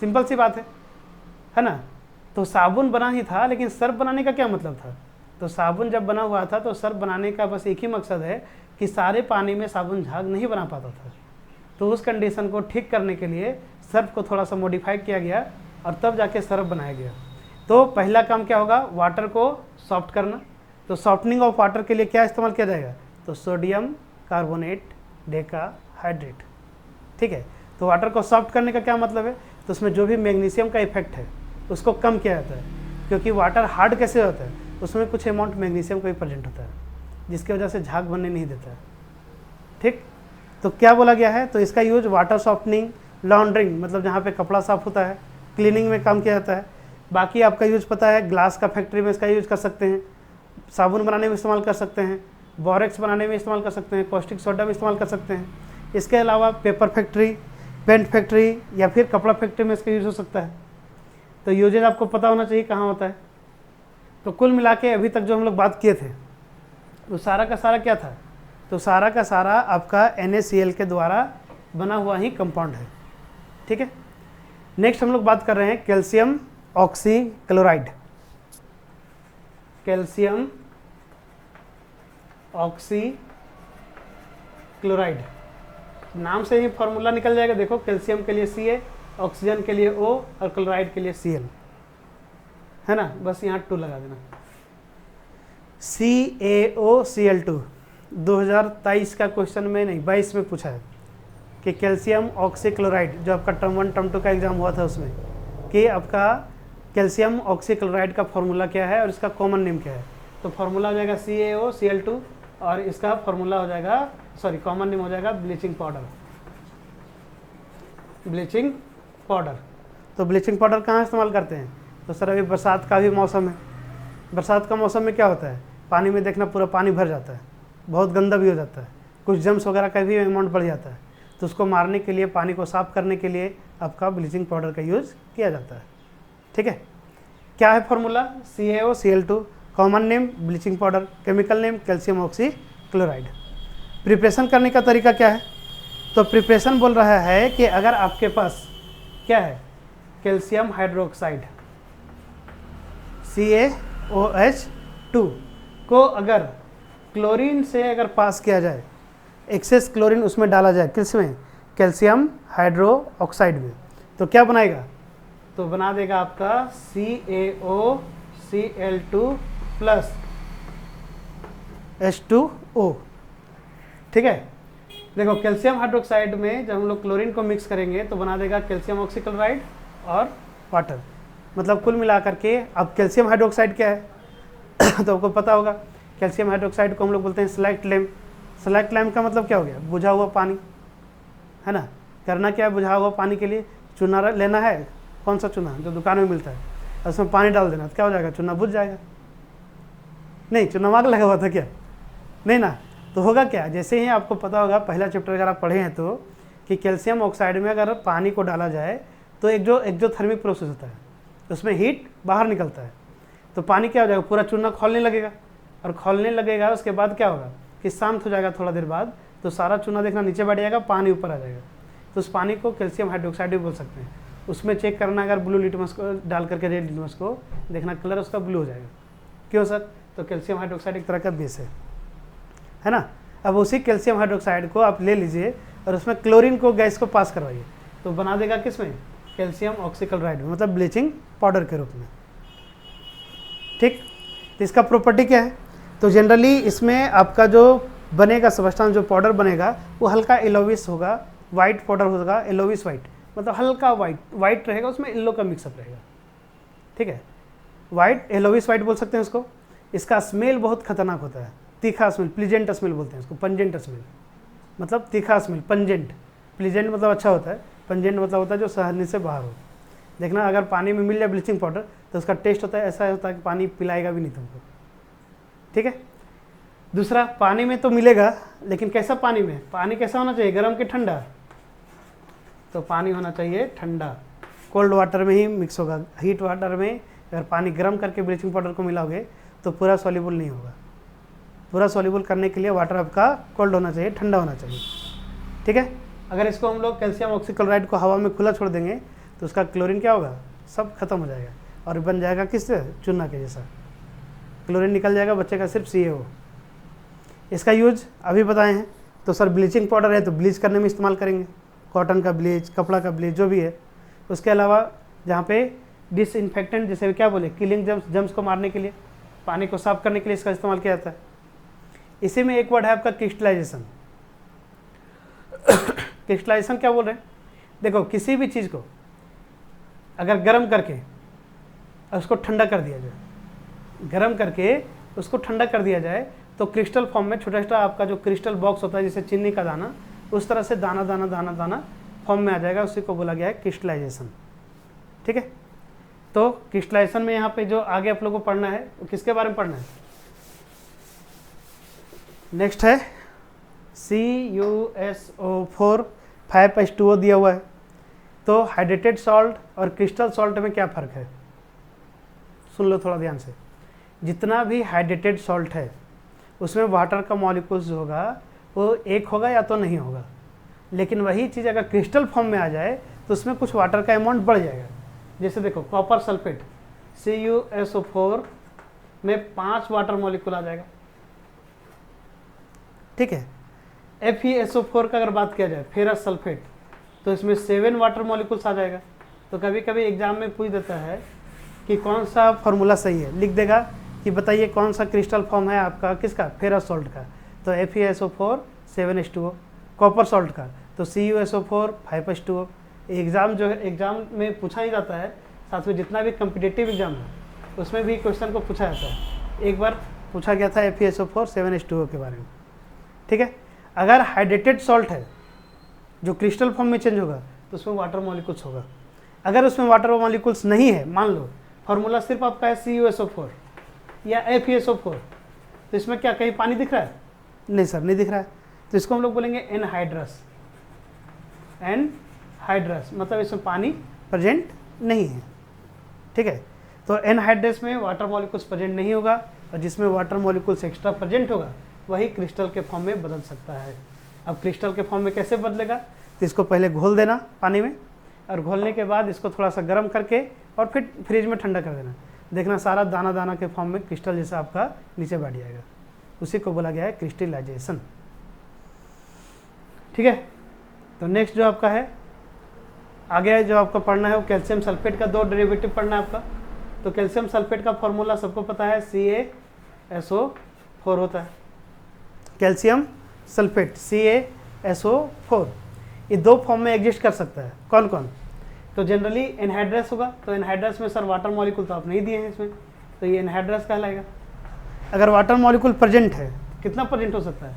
सिंपल सी बात है ना। तो साबुन बना ही था लेकिन सर्फ बनाने का क्या मतलब था? तो साबुन जब बना हुआ था तो सर्फ बनाने का बस एक ही मकसद है कि सारे पानी में साबुन झाग नहीं बना पाता था। तो उस कंडीशन को ठीक करने के लिए सर्फ को थोड़ा सा मॉडिफाई किया गया और तब जाके सर्फ बनाया गया। तो पहला काम क्या होगा? वाटर को सॉफ्ट करना। तो सॉफ्टनिंग ऑफ वाटर के लिए क्या इस्तेमाल किया जाएगा? तो सोडियम कार्बोनेट डेकाहाइड्रेट। ठीक है, तो वाटर को सॉफ्ट करने का क्या मतलब है? तो उसमें जो भी मैग्नीशियम का इफेक्ट है उसको कम किया जाता है, क्योंकि वाटर हार्ड कैसे होता है, उसमें कुछ अमाउंट मैग्नीशियम का भी प्रेजेंट होता है, जिसकी वजह से झाग बनने नहीं देता है। ठीक, तो क्या बोला गया है? तो इसका यूज वाटर सॉफ्टनिंग, लॉन्ड्रिंग मतलब जहाँ पे कपड़ा साफ होता है, क्लीनिंग में काम किया जाता है। बाकी आपका यूज पता है, ग्लास का फैक्ट्री में इसका यूज कर सकते हैं, साबुन बनाने में इस्तेमाल कर सकते हैं, बोरेक्स बनाने में इस्तेमाल कर सकते हैं, कॉस्टिक सोडा में इस्तेमाल कर सकते हैं। इसके अलावा पेपर फैक्ट्री, पेंट फैक्ट्री या फिर कपड़ा फैक्ट्री में इसका यूज हो सकता है। तो यूजेज आपको पता होना चाहिए कहाँ होता है। तो कुल मिला के अभी तक जो हम लोग बात किए थे वो सारा का सारा क्या था? तो सारा का सारा आपका NaCl के द्वारा बना हुआ ही कंपाउंड है। ठीक है, नेक्स्ट हम लोग बात कर रहे हैं कैल्शियम ऑक्सीक्लोराइड। कैल्शियम ऑक्सीक्लोराइड, नाम से ही फॉर्मूला निकल जाएगा। देखो, कैल्शियम के लिए Ca, ऑक्सीजन के लिए O और क्लोराइड के लिए Cl, है ना। बस यहाँ 2 लगा देना। CaOCl2 2023 का क्वेश्चन में नहीं 22 में पूछा है कि कैल्शियम ऑक्सीक्लोराइड, जो आपका टर्म 1 टर्म 2 का एग्जाम हुआ था उसमें, कि आपका कैल्शियम ऑक्सीक्लोराइड का फॉर्मूला क्या है और इसका कॉमन नेम क्या है। तो फॉर्मूला हो जाएगा CaOCl2 और इसका फॉर्मूला हो जाएगा, सॉरी कॉमन नेम हो जाएगा ब्लीचिंग पाउडर। ब्लीचिंग पाउडर, तो ब्लीचिंग पाउडर कहाँ इस्तेमाल करते हैं? तो सर अभी बरसात का भी मौसम है। बरसात का मौसम में क्या होता है? पानी में देखना पूरा पानी भर जाता है, बहुत गंदा भी हो जाता है, कुछ जम्स वगैरह का भी अमाउंट बढ़ जाता है। तो उसको मारने के लिए, पानी को साफ करने के लिए आपका ब्लीचिंग पाउडर का यूज़ किया जाता है। ठीक है, क्या है formula? CaOCl2, common name bleaching powder, chemical name calcium oxychloride. Preparation करने का तरीका क्या है? तो प्रिपरेशन बोल रहा है कि अगर आपके पास क्या है, कैल्शियम हाइड्रोक्साइड CaOH2 को अगर क्लोरीन से अगर पास किया जाए, एक्सेस क्लोरीन उसमें डाला जाए, किस में? कैल्शियम हाइड्रोक्साइड में, तो क्या बनाएगा? तो बना देगा आपका CaOCl2 प्लस H2O। ठीक है, देखो कैल्शियम हाइड्रोक्साइड में जब हम लोग क्लोरीन को मिक्स करेंगे तो बना देगा कैल्शियम ऑक्सीक्लोराइड और वाटर। मतलब कुल मिलाकर के अब कैल्शियम हाइड्रोक्साइड क्या है तो आपको पता होगा, कैल्शियम हाइड्रोक्साइड को हम लोग बोलते हैं स्लैक्ट लैम्प। स्लैक्ट लैम्प का मतलब क्या हो गया? बुझा हुआ पानी, है ना। करना क्या है? बुझा हुआ पानी के लिए चूना लेना है। कौन सा चूना? जो दुकान में मिलता है, उसमें पानी डाल देना, तो क्या हो जाएगा? चूना बुझ जाएगा। नहीं, चूना मार्ग लगा हुआ था क्या? नहीं ना। तो होगा क्या? जैसे ही आपको पता होगा, पहला चैप्टर अगर आप पढ़े हैं तो, कि कैल्शियम ऑक्साइड में अगर पानी को डाला जाए तो एक जो एक्जोथर्मिक प्रोसेस होता है, उसमें हीट बाहर निकलता है, तो पानी क्या हो जाएगा? पूरा चूना खौलने लगेगा, और खौलने लगेगा उसके बाद क्या होगा कि शांत हो जाएगा थोड़ा देर बाद, तो सारा चूना देखना नीचे बैठ जाएगा, पानी ऊपर आ जाएगा। तो उस पानी को कैल्शियम हाइड्रोक्साइड भी बोल सकते हैं। उसमें चेक करना, अगर ब्लू लिटमस को डाल करके रेड लिटमस को देखना, कलर उसका ब्लू हो जाएगा। क्यों सर? तो कैल्शियम हाइड्रोक्साइड एक तरह का बेस है ना। अब उसी कैल्शियम हाइड्रोक्साइड को आप ले लीजिए और उसमें क्लोरीन को, गैस को पास करवाइए, तो बना देगा किस में? कैल्शियम ऑक्सीक्लोराइड में, मतलब ब्लीचिंग पाउडर के रूप में। ठीक, तो इसका प्रॉपर्टी क्या है? तो जनरली इसमें आपका जो बनेगा सब्सटेंस, जो पाउडर बनेगा वो हल्का येलोविश होगा, वाइट पाउडर होगा, येलोविश वाइट, मतलब हल्का वाइट रहेगा, उसमें येलो का मिक्सअप रहेगा। ठीक है, वाइट, येलोविश वाइट बोल सकते हैं इसको। इसका स्मेल बहुत खतरनाक होता है, तीखा स्मेल, प्लीजेंट स्मेल बोलते हैं इसको, पंजेंट स्मेल मतलब तीखा स्मेल, पंजेंट। प्लीजेंट मतलब अच्छा होता है, पंजेंट मतलब होता है जो सहने से बाहर हो। देखना, अगर पानी में मिल जाए ब्लीचिंग पाउडर तो उसका टेस्ट होता है, ऐसा होता है कि पानी पिलाएगा भी नहीं तुमको। ठीक है, दूसरा, पानी में तो मिलेगा, लेकिन कैसा पानी में, पानी कैसा होना चाहिए, गर्म कि ठंडा, तो पानी होना चाहिए ठंडा, कोल्ड वाटर में ही मिक्स होगा। हीट वाटर में अगर पानी गर्म करके ब्लीचिंग पाउडर को मिलाओगे तो पूरा सॉल्युबल नहीं होगा। पूरा सॉल्युबल करने के लिए वाटर आपका कोल्ड होना चाहिए, ठंडा होना चाहिए, ठीक है। अगर इसको हम लोग कैल्शियम ऑक्सीक्लोराइड को हवा में खुला छोड़ देंगे तो उसका क्लोरीन क्या होगा, सब खत्म हो जाएगा और बन जाएगा किससे, चूना के जैसा, क्लोरीन निकल जाएगा, बच्चे सिर्फ CaO। इसका यूज अभी बताए हैं। तो सर ब्लीचिंग पाउडर है तो ब्लीच करने में इस्तेमाल करेंगे, कॉटन का ब्लीच, कपड़ा का ब्लीच, जो भी है। उसके अलावा जहाँ पे डिसइंफेक्टेंट, जैसे क्या बोले, किलिंग जम्स को मारने के लिए, पानी को साफ करने के लिए इसका इस्तेमाल किया जाता है। इसी में एक वर्ड है आपका क्रिस्टलाइजेशन। क्रिस्टलाइजेशन क्या बोल रहे हैं, देखो किसी भी चीज़ को अगर गर्म करके उसको ठंडा कर दिया जाए, गर्म करके उसको ठंडा कर दिया जाए तो क्रिस्टल फॉर्म में छोटा छोटा आपका जो क्रिस्टल बॉक्स होता है जैसे चीनी का दाना, उस तरह से दाना दाना दाना दाना फॉर्म में आ जाएगा, उसी को बोला गया है क्रिस्टलाइजेशन, ठीक है। तो क्रिस्टलाइजेशन में यहाँ पे जो आगे आप लोगों को पढ़ना है वो किसके बारे में पढ़ना है, नेक्स्ट है CuSO4 5H2O दिया हुआ है। तो हाइड्रेटेड सॉल्ट और क्रिस्टल सॉल्ट में क्या फ़र्क है, सुन लो थोड़ा ध्यान से। जितना भी हाइड्रेटेड सॉल्ट है उसमें वाटर का मॉलिक्यूल्स जो होगा वो एक होगा या तो नहीं होगा, लेकिन वही चीज़ अगर क्रिस्टल फॉर्म में आ जाए तो उसमें कुछ वाटर का अमाउंट बढ़ जाएगा। जैसे देखो कॉपर सल्फेट CuSO4 में 5 वाटर मॉलिक्यूल आ जाएगा, ठीक है। FeSO4 का अगर बात किया जाए, फेरस सल्फेट, तो इसमें 7 वाटर मॉलिक्यूल्स आ जाएगा। तो कभी कभी एग्जाम में पूछ देता है कि कौन सा फॉर्मूला सही है, लिख देगा कि बताइए कौन सा क्रिस्टल फॉर्म है आपका किसका, फेरस सॉल्ट का, तो FeSO4 7H2O, कॉपर सॉल्ट का तो CuSO4 5H2O। एग्जाम में पूछा ही जाता है, साथ में जितना भी कम्पिटिटिव एग्जाम है उसमें भी क्वेश्चन को पूछा जाता है। एक बार पूछा गया था FeSO4 7H2O के बारे में, ठीक है। अगर हाइड्रेटेड सॉल्ट है जो क्रिस्टल फॉर्म में चेंज होगा तो उसमें वाटर मॉलिक्यूल्स होगा। अगर उसमें वाटर मॉलिक्यूल्स नहीं है, मान लो फॉर्मूला सिर्फ आपका है CuSO4 या FeSO4, तो इसमें क्या कहीं पानी दिख रहा है, नहीं सर नहीं दिख रहा है, तो इसको हम लोग बोलेंगे एनहाइड्रस। एनहाइड्रस मतलब इसमें पानी प्रेजेंट नहीं है, ठीक है। तो एनहाइड्रस में वाटर मॉलिक्यूल्स प्रेजेंट नहीं होगा, और जिसमें वाटर मॉलिक्यूल्स एक्स्ट्रा प्रेजेंट होगा वही क्रिस्टल के फॉर्म में बदल सकता है। अब क्रिस्टल के फॉर्म में कैसे बदलेगा, तो इसको पहले घोल देना पानी में, और घोलने के बाद इसको थोड़ा सा गर्म करके और फिर फ्रिज में ठंडा कर देना। देखना सारा दाना दाना के फॉर्म में क्रिस्टल जैसा आपका नीचे बैठ जाएगा, उसी को बोला गया है क्रिस्टलाइजेशन, ठीक है। तो नेक्स्ट जो आपका है आगे जो आपका पढ़ना है वो कैल्शियम सल्फेट का 2 डेरिवेटिव पढ़ना है आपका। तो कैल्शियम सल्फेट का फॉर्मूला सबको पता है, CaSO4 होता है। कैल्शियम सल्फेट CaSO4 ये 2 फॉर्म में एग्जिस्ट कर सकता है। कौन कौन, तो जनरली एनहाइड्रस होगा, तो एनहाइड्रस में सर वाटर मॉलिक्यूल तो आप नहीं दिए हैं इसमें, तो ये एनहाइड्रस कहलाएगा। अगर वाटर मॉलिक्यूल प्रेजेंट है, कितना प्रेजेंट हो सकता है,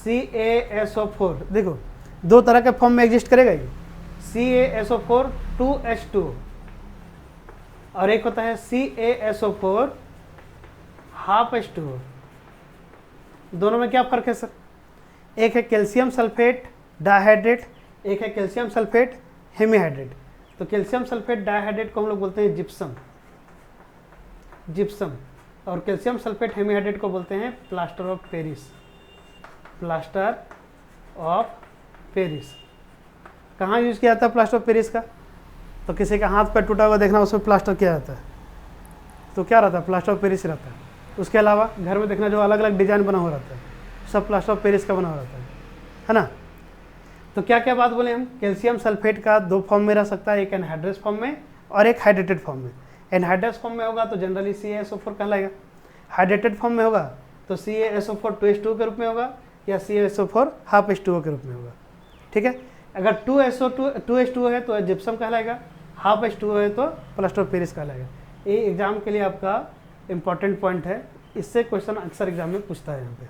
CaSO4 देखो 2 तरह के फॉर्म में एग्जिस्ट करेगा ये, CaSO4 2H2O और एक होता है CaSO4 हाफ H2O। दोनों में क्या फ़र्क है सर, एक है कैल्शियम सल्फेट डाइहाइड्रेट, एक है कैल्शियम सल्फेट हेमीहाइड्रेट। तो कैल्शियम सल्फेट डाइहाइड्रेट को हम लोग बोलते हैं जिप्सम, जिप्सम, और कैल्शियम सल्फेट हेमीहाइड्रेट को बोलते हैं plaster of Paris, plaster of Paris. कहाँ यूज़ किया जाता है प्लास्टर ऑफ पेरिस का, तो किसी का हाथ पैर टूटा हुआ देखना उसमें प्लास्टर किया जाता है, तो क्या रहता है, प्लास्टर ऑफ पेरिस रहता है। उसके अलावा घर में देखना जो अलग अलग डिज़ाइन बना हुआ रहता है सब प्लास्टर ऑफ पेरिस का बना हुआ रहता है ना। तो क्या क्या बात बोले हम, कैल्शियम सल्फेट का 2 फॉर्म में रह सकता है, एक एनहाइड्रस फॉर्म में और एक हाइड्रेटेड फॉर्म में। एनहाइड्रस फॉर्म में होगा तो जनरली CaSO4 कहलाएगा, हाइड्रेटेड फॉर्म में होगा तो CaSO4 2H2O के रूप में होगा या CaSO4 हाफ H2O के रूप में होगा, ठीक है। अगर 2H2O है तो जिप्सम कहलाएगा, हाफ H2O है तो प्लास्टर ऑफ पेरिस कहलाएगा। ये एग्जाम के लिए आपका इंपॉर्टेंट पॉइंट है, इससे क्वेश्चन अक्सर एग्जाम में पूछता है यहाँ पे,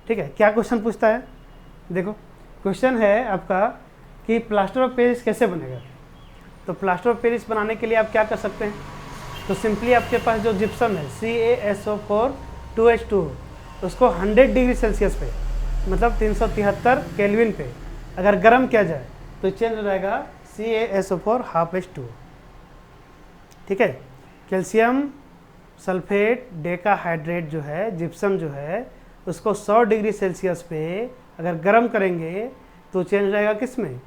ठीक है। क्या क्वेश्चन पूछता है, देखो क्वेश्चन है आपका कि प्लास्टर ऑफ पेरिस कैसे बनेगा। तो प्लास्टर ऑफ पेरिस बनाने के लिए आप क्या कर सकते हैं, तो सिंपली आपके पास जो जिप्सम है CaSO4 2H2O, उसको 100 डिग्री सेल्सियस पे, मतलब 373 केल्विन पे अगर गर्म किया जाए तो चेंज हो जाएगा CaSO4 हाफ H2O। ठीक है, कैल्शियम सल्फेट डेकाहाइड्रेट जो है, जिप्सम जो है, उसको 100 डिग्री सेल्सियस पे अगर गर्म करेंगे तो चेंज हो जाएगा किस में,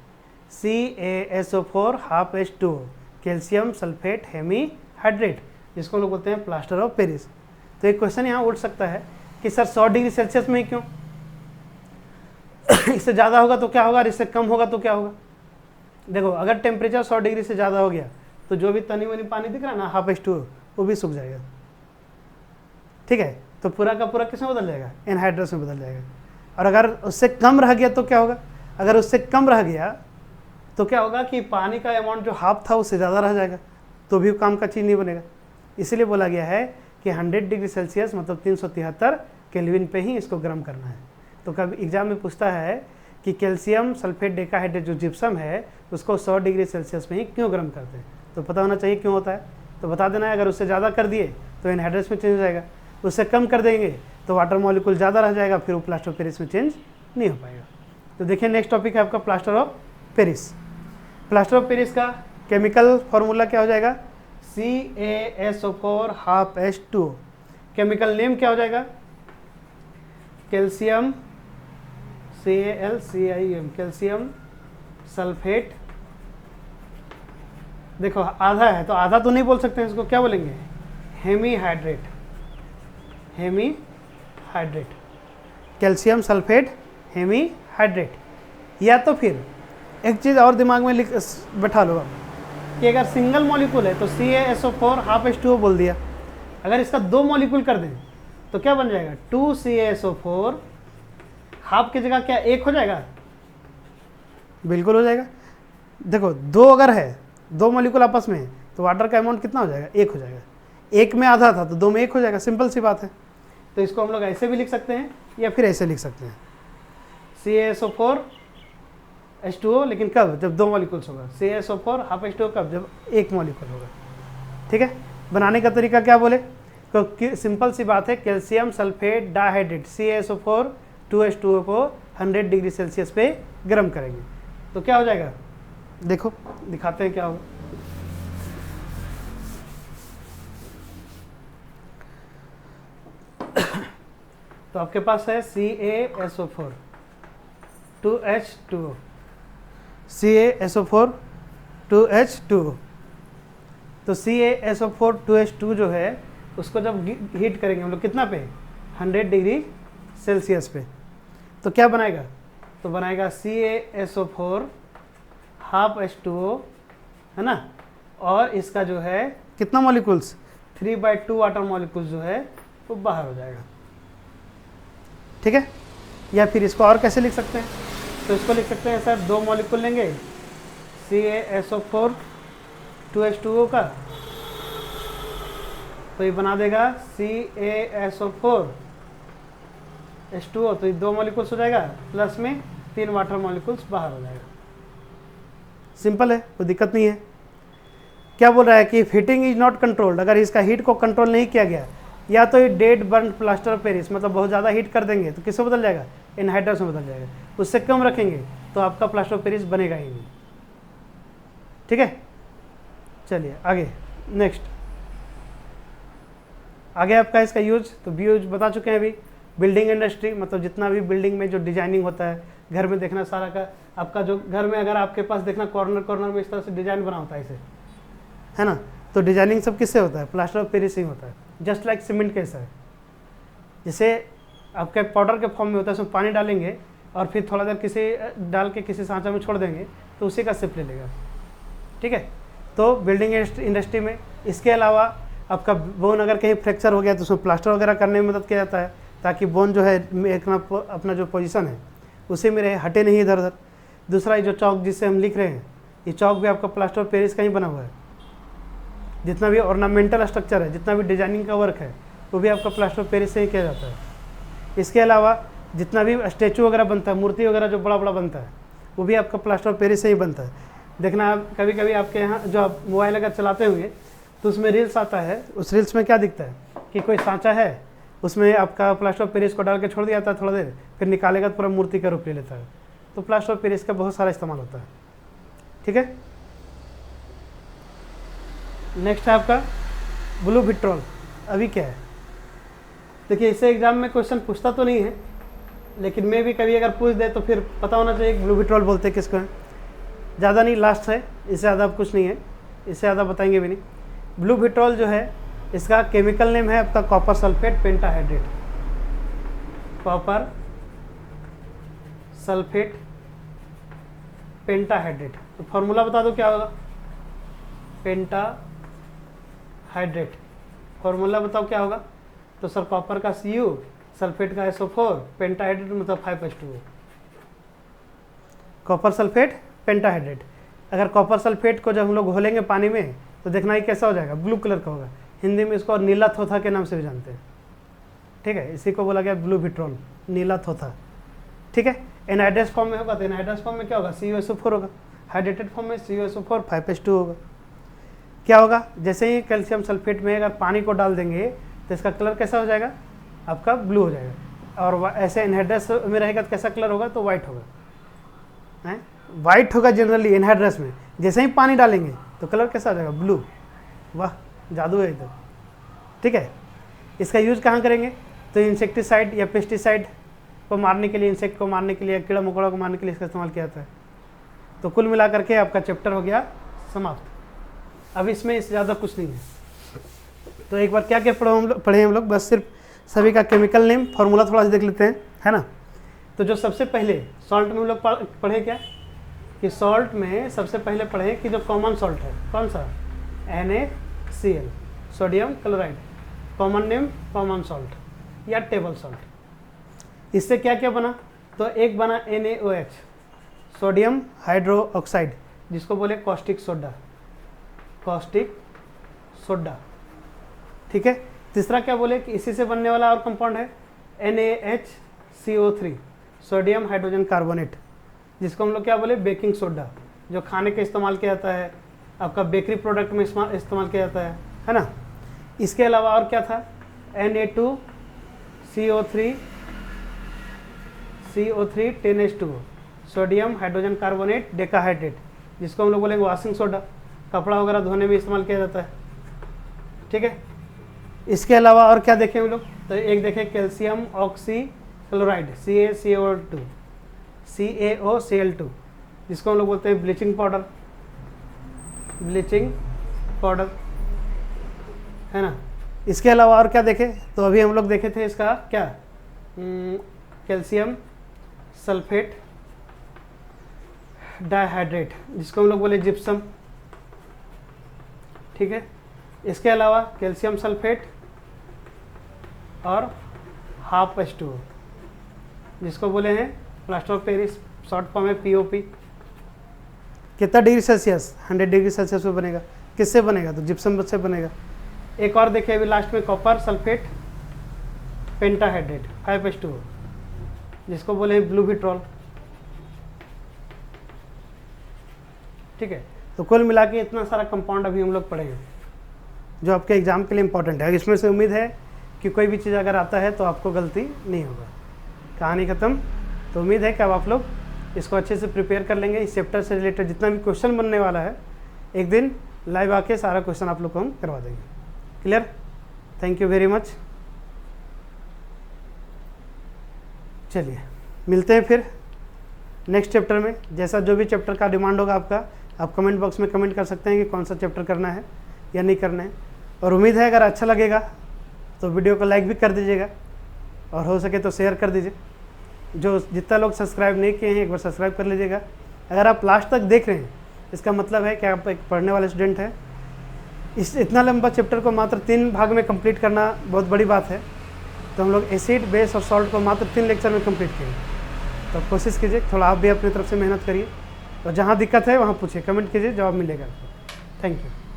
CaSO4 half H2O, calcium sulphate hemihydrate, जिसको हम लोग बोलते हैं प्लास्टर ऑफ पेरिस। तो एक क्वेश्चन यहाँ उठ सकता है कि सर 100 डिग्री सेल्सियस में ही क्यों? इससे ज़्यादा होगा तो क्या होगा और इससे कम होगा तो क्या होगा? देखो, अगर टेम्परेचर 100 डिग्री से ज़्यादा हो गया तो जो भी तनी वनी पानी दिख रहा है ना हाफ H2O, वो भी सूख जाएगा। ठीक है, तो पूरा का पूरा किस में बदल जाएगा, एनहाइड्रस में बदल जाएगा। और अगर उससे कम रह गया तो क्या होगा, अगर उससे कम रह गया तो क्या होगा कि पानी का अमाउंट जो हाफ था उससे ज़्यादा रह जाएगा, तो भी काम का चीज़ नहीं बनेगा। इसीलिए बोला गया है कि 100 डिग्री सेल्सियस मतलब 373 केल्विन पे ही इसको गर्म करना है। तो कभी एग्जाम में पूछता है कि कैल्शियम सल्फेट डेकाहाइड्रेट जो जिप्सम है उसको 100 डिग्री सेल्सियस में ही क्यों गर्म करते हैं, तो पता होना चाहिए क्यों होता है। तो बता देना है, अगर उससे ज़्यादा कर दिए तो एनहाइड्रस में चेंज हो जाएगा, उससे कम कर देंगे तो वाटर मॉलिक्यूल ज़्यादा रह जाएगा, फिर वो प्लास्टर ऑफ पेरिस में चेंज नहीं हो पाएगा। तो देखिए नेक्स्ट टॉपिक है आपका plaster of Paris. Plaster of Paris का केमिकल फॉर्मूला क्या हो जाएगा, CaSO4 half H2O। Chemical name क्या हो जाएगा, कैल्शियम CaLCIum, कैल्शियम सल्फेट। देखो आधा है तो आधा तो नहीं बोल सकते हैं, इसको क्या बोलेंगे, hemihydrate, hemihydrate, calcium sulphate hemihydrate. या तो फिर एक चीज़ और दिमाग में बैठा लो आप कि अगर सिंगल मॉलिक्यूल है तो CaSO4 हाफ H2O बोल दिया, अगर इसका 2 मॉलिक्यूल कर दें तो क्या बन जाएगा, 2 CaSO4, हाफ की जगह क्या 1 हो जाएगा, बिल्कुल हो जाएगा। देखो 2 अगर है, 2 मॉलिक्यूल आपस में तो वाटर का अमाउंट कितना हो जाएगा, 1 हो जाएगा। 1 में आधा था तो 2 में 1 हो जाएगा, सिंपल सी बात है। तो इसको हम लोग ऐसे भी लिख सकते हैं या फिर ऐसे लिख सकते हैं, CaSO4 H2O, लेकिन कब, जब 2 मॉलिक्यूल्स होगा, CaSO4 हाफ H2O कब, जब 1 मॉलिक्यूल होगा। ठीक है, बनाने का तरीका क्या बोले, तो सिंपल सी बात है, calcium sulphate dihydrate CaSO4 2H2O को 100 डिग्री सेल्सियस पे गर्म करेंगे तो क्या हो जाएगा, देखो दिखाते हैं क्या होगा। तो आपके पास है CaSO4 2H2O, CaSO4 2H2O। तो CaSO4 2H2 जो है उसको जब हीट करेंगे हम लोग कितना पे, 100 डिग्री सेल्सियस पे, तो क्या बनाएगा, तो बनाएगा CaSO4 हाफ H2O, है ना, और इसका जो है कितना मॉलिक्यूल्स, 3/2 वाटर मॉलिक्यूल्स जो है वो बाहर हो जाएगा। ठीक है, या फिर इसको और कैसे लिख सकते हैं, तो इसको लिख सकते हैं सर, 2 मॉलिक्यूल लेंगे CaSO4 2H2O का, तो ये बना देगा CaSO4 H2O, तो ये 2 मॉलिक्यूल्स हो जाएगा, प्लस में 3 वाटर मॉलिक्यूल्स बाहर हो जाएगा। सिंपल है, कोई दिक्कत नहीं है। क्या बोल रहा है कि हीटिंग इज नॉट कंट्रोल्ड, अगर इसका हीट को कंट्रोल नहीं किया गया, या तो ये dead burn plaster of Paris, मतलब बहुत ज़्यादा हीट कर देंगे तो किससे बदल जाएगा, एनहाइड्रस में बदल जाएगा। उससे कम रखेंगे तो आपका प्लास्टर ऑफ पेरिस बनेगा ही नहीं। ठीक है, चलिए आगे नेक्स्ट, आगे आपका इसका यूज, तो यूज बता चुके हैं अभी। बिल्डिंग इंडस्ट्री, मतलब जितना भी बिल्डिंग में जो डिजाइनिंग होता है, घर में देखना सारा का आपका, जो घर में अगर आपके पास देखना कॉर्नर कॉर्नर में इस तरह से डिजाइन बना होता है इसे, है ना, तो डिजाइनिंग सब किससे होता है, प्लास्टर ऑफ पेरिस ही होता है। जस्ट लाइक सीमेंट कैसा है, जैसे आपके पाउडर के फॉर्म में होता है, उसमें पानी डालेंगे और फिर थोड़ा देर किसी डाल के किसी सांचा में छोड़ देंगे तो उसी का शेप ले लेगा। ठीक है, तो बिल्डिंग इंडस्ट्री में इसके अलावा आपका बोन अगर कहीं फ्रैक्चर हो गया तो उसमें प्लास्टर वगैरह करने में मदद किया जाता है, ताकि बोन जो है अपना जो पोजीशन है उसी में रहे, हटे नहीं इधर उधर। दूसरा ये जो चौक जिससे हम लिख रहे हैं, ये चौक भी आपका प्लास्टर ऑफ पेरिस का ही बना हुआ है। जितना भी ऑर्नामेंटल स्ट्रक्चर है, जितना भी डिजाइनिंग का वर्क है, वो भी आपका प्लास्टर ऑफ पेरिस से ही किया जाता है। इसके अलावा जितना भी स्टैचू वगैरह बनता है, मूर्ति वगैरह जो बड़ा बड़ा बनता है, वो भी आपका प्लास्टर ऑफ पेरिस से ही बनता है। देखना कभी कभी आपके यहाँ जो आप मोबाइल अगर चलाते होंगे तो उसमें रील्स आता है, उस रील्स में क्या दिखता है कि कोई सांचा है उसमें आपका प्लास्टर ऑफ पेरिस को डाल के छोड़ दिया जाता है थोड़ा देर, फिर निकालेगा तो पूरा मूर्ति का रूप ले लेता है। तो प्लास्टर ऑफ पेरिस का बहुत सारा इस्तेमाल होता है। ठीक है, नेक्स्ट है आपका ब्लू विट्रोल। अभी क्या है, देखिए इससे एग्जाम में क्वेश्चन पूछता तो नहीं है, लेकिन मैं भी कभी अगर पूछ दे तो फिर पता होना चाहिए कि ब्लू विट्रोल बोलते हैं किसको है। ज़्यादा नहीं, लास्ट है, इससे ज़्यादा कुछ नहीं है, इससे ज़्यादा बताएंगे भी नहीं। ब्लू विट्रोल जो है इसका केमिकल नेम है आपका copper sulphate pentahydrate. Copper sulphate pentahydrate. तो फॉर्मूला बता दो क्या होगा, पेंटाहाइड्रेट। फॉर्मूला बताओ क्या होगा। तो सर कॉपर का Cu, सल्फेट का SO4, पेंटाहाइड्रेट मतलब 5H2O। Copper sulphate pentahydrate. अगर कॉपर सल्फेट को जब हम लोग घोलेंगे पानी में तो देखना ही कैसा हो जाएगा, ब्लू कलर का होगा। हिंदी में इसको नीला थोथा के नाम से भी जानते हैं। ठीक है, इसी को बोला गया ब्लू विट्रोल, नीला थोथा। ठीक है, एनहाइड्रस फॉर्म में होगा तो एनहाइड्रस फॉर्म में क्या होगा, CuSO4 होगा। हाइड्रेटेड फॉर्म में CuSO4 5H2O होगा। क्या होगा, जैसे ही कैल्शियम सल्फेट में अगर पानी को डाल देंगे तो इसका कलर कैसा हो जाएगा, आपका ब्लू हो जाएगा। और ऐसे एनहाइड्रस में रहेगा तो कैसा कलर होगा, तो वाइट होगा। वाइट होगा जनरली एनहाइड्रस में, जैसे ही पानी डालेंगे तो कलर कैसा हो जाएगा, ब्लू। वाह, जादू है इधर। ठीक है, इसका यूज कहाँ करेंगे, तो इंसेक्टिसाइड या पेस्टिसाइड को मारने के लिए, इंसेक्ट को मारने के लिए, कीड़ा मकोड़ा को मारने के लिए इसका इस्तेमाल किया जाता है। तो कुल मिला करके आपका चैप्टर हो गया समाप्त। अब इसमें इससे ज़्यादा कुछ नहीं है। तो एक बार क्या क्या पढ़े हम लोग, बस सिर्फ सभी का केमिकल नेम, फार्मूला थोड़ा सा देख लेते हैं, है ना। तो जो सबसे पहले सॉल्ट में हम लोग पढ़े क्या, कि सॉल्ट में सबसे पहले पढ़े कि जो कॉमन सॉल्ट है कौन सा, NaCl, sodium chloride. Common name common salt या टेबल सॉल्ट। इससे क्या क्या बना, तो एक बना NaOH, सोडियम हाइड्रो ऑक्साइड, जिसको बोले कॉस्टिक सोडा, कॉस्टिक सोडा। ठीक है, तीसरा क्या बोले कि इसी से बनने वाला और कंपाउंड है NaHCO3, सोडियम हाइड्रोजन कार्बोनेट, जिसको हम लोग क्या बोले, बेकिंग सोडा, जो खाने के इस्तेमाल किया जाता है, आपका बेकरी प्रोडक्ट में इस्तेमाल किया जाता है ना। इसके अलावा और क्या था, Na2CO3 10H2O, sodium hydrogen carbonate decahydrate, जिसको हम लोग बोलेंगे वॉशिंग सोडा, कपड़ा वगैरह धोने में इस्तेमाल किया जाता है। ठीक है, इसके अलावा और क्या देखें हम लोग, तो एक देखें कैल्शियम ऑक्सी क्लोराइड CaCO2, जिसको हम लोग बोलते हैं ब्लीचिंग पाउडर, ब्लीचिंग पाउडर, है ना। इसके अलावा और क्या देखें, तो अभी हम लोग देखे थे इसका क्या, कैल्शियम सल्फेट डाइहाइड्रेट, जिसको हम लोग बोले जिप्सम। ठीक है, इसके अलावा कैल्शियम सल्फेट और ½ H2O, जिसको बोले हैं plaster of Paris, short form है POP। कितना डिग्री सेल्सियस, 100 डिग्री सेल्सियस में बनेगा। किससे बनेगा, तो जिप्सम से बनेगा। एक और देखिए अभी लास्ट में कॉपर सल्फेट पेंटाहाइड्रेट 5H2O, जिसको बोले हैं ब्लू विट्रोल। ठीक है, तो कुल मिला के इतना सारा कंपाउंड अभी हम लोग पढ़े हैं जो आपके एग्जाम के लिए इंपॉर्टेंट है। इसमें से उम्मीद है कि कोई भी चीज़ अगर आता है तो आपको गलती नहीं होगा। कहानी ख़त्म। तो उम्मीद है कि अब आप लोग इसको अच्छे से प्रिपेयर कर लेंगे। इस चैप्टर से रिलेटेड जितना भी क्वेश्चन बनने वाला है, एक दिन लाइव आके सारा क्वेश्चन आप लोग को हम करवा देंगे। Clear, thank you very much. चलिए मिलते हैं फिर नेक्स्ट चैप्टर में। जैसा जो भी चैप्टर का डिमांड होगा आपका, आप कमेंट बॉक्स में कमेंट कर सकते हैं कि कौन सा चैप्टर करना है या नहीं करना है। और उम्मीद है अगर अच्छा लगेगा तो वीडियो को लाइक भी कर दीजिएगा और हो सके तो शेयर कर दीजिए। जो जितना लोग सब्सक्राइब नहीं किए हैं एक बार सब्सक्राइब कर लीजिएगा। अगर आप लास्ट तक देख रहे हैं इसका मतलब है कि आप एक पढ़ने वाले स्टूडेंट हैं। इस इतना लंबा चैप्टर को मात्र 3 भाग में कंप्लीट करना बहुत बड़ी बात है। तो हम लोग एसिड, बेस और सॉल्ट को मात्र 3 लेक्चर में कंप्लीट किए। तो कोशिश कीजिए, थोड़ा आप भी अपनी तरफ से मेहनत करिए और जहाँ दिक्कत है वहाँ पूछिए, कमेंट कीजिए, जवाब मिलेगा आपको। Thank you.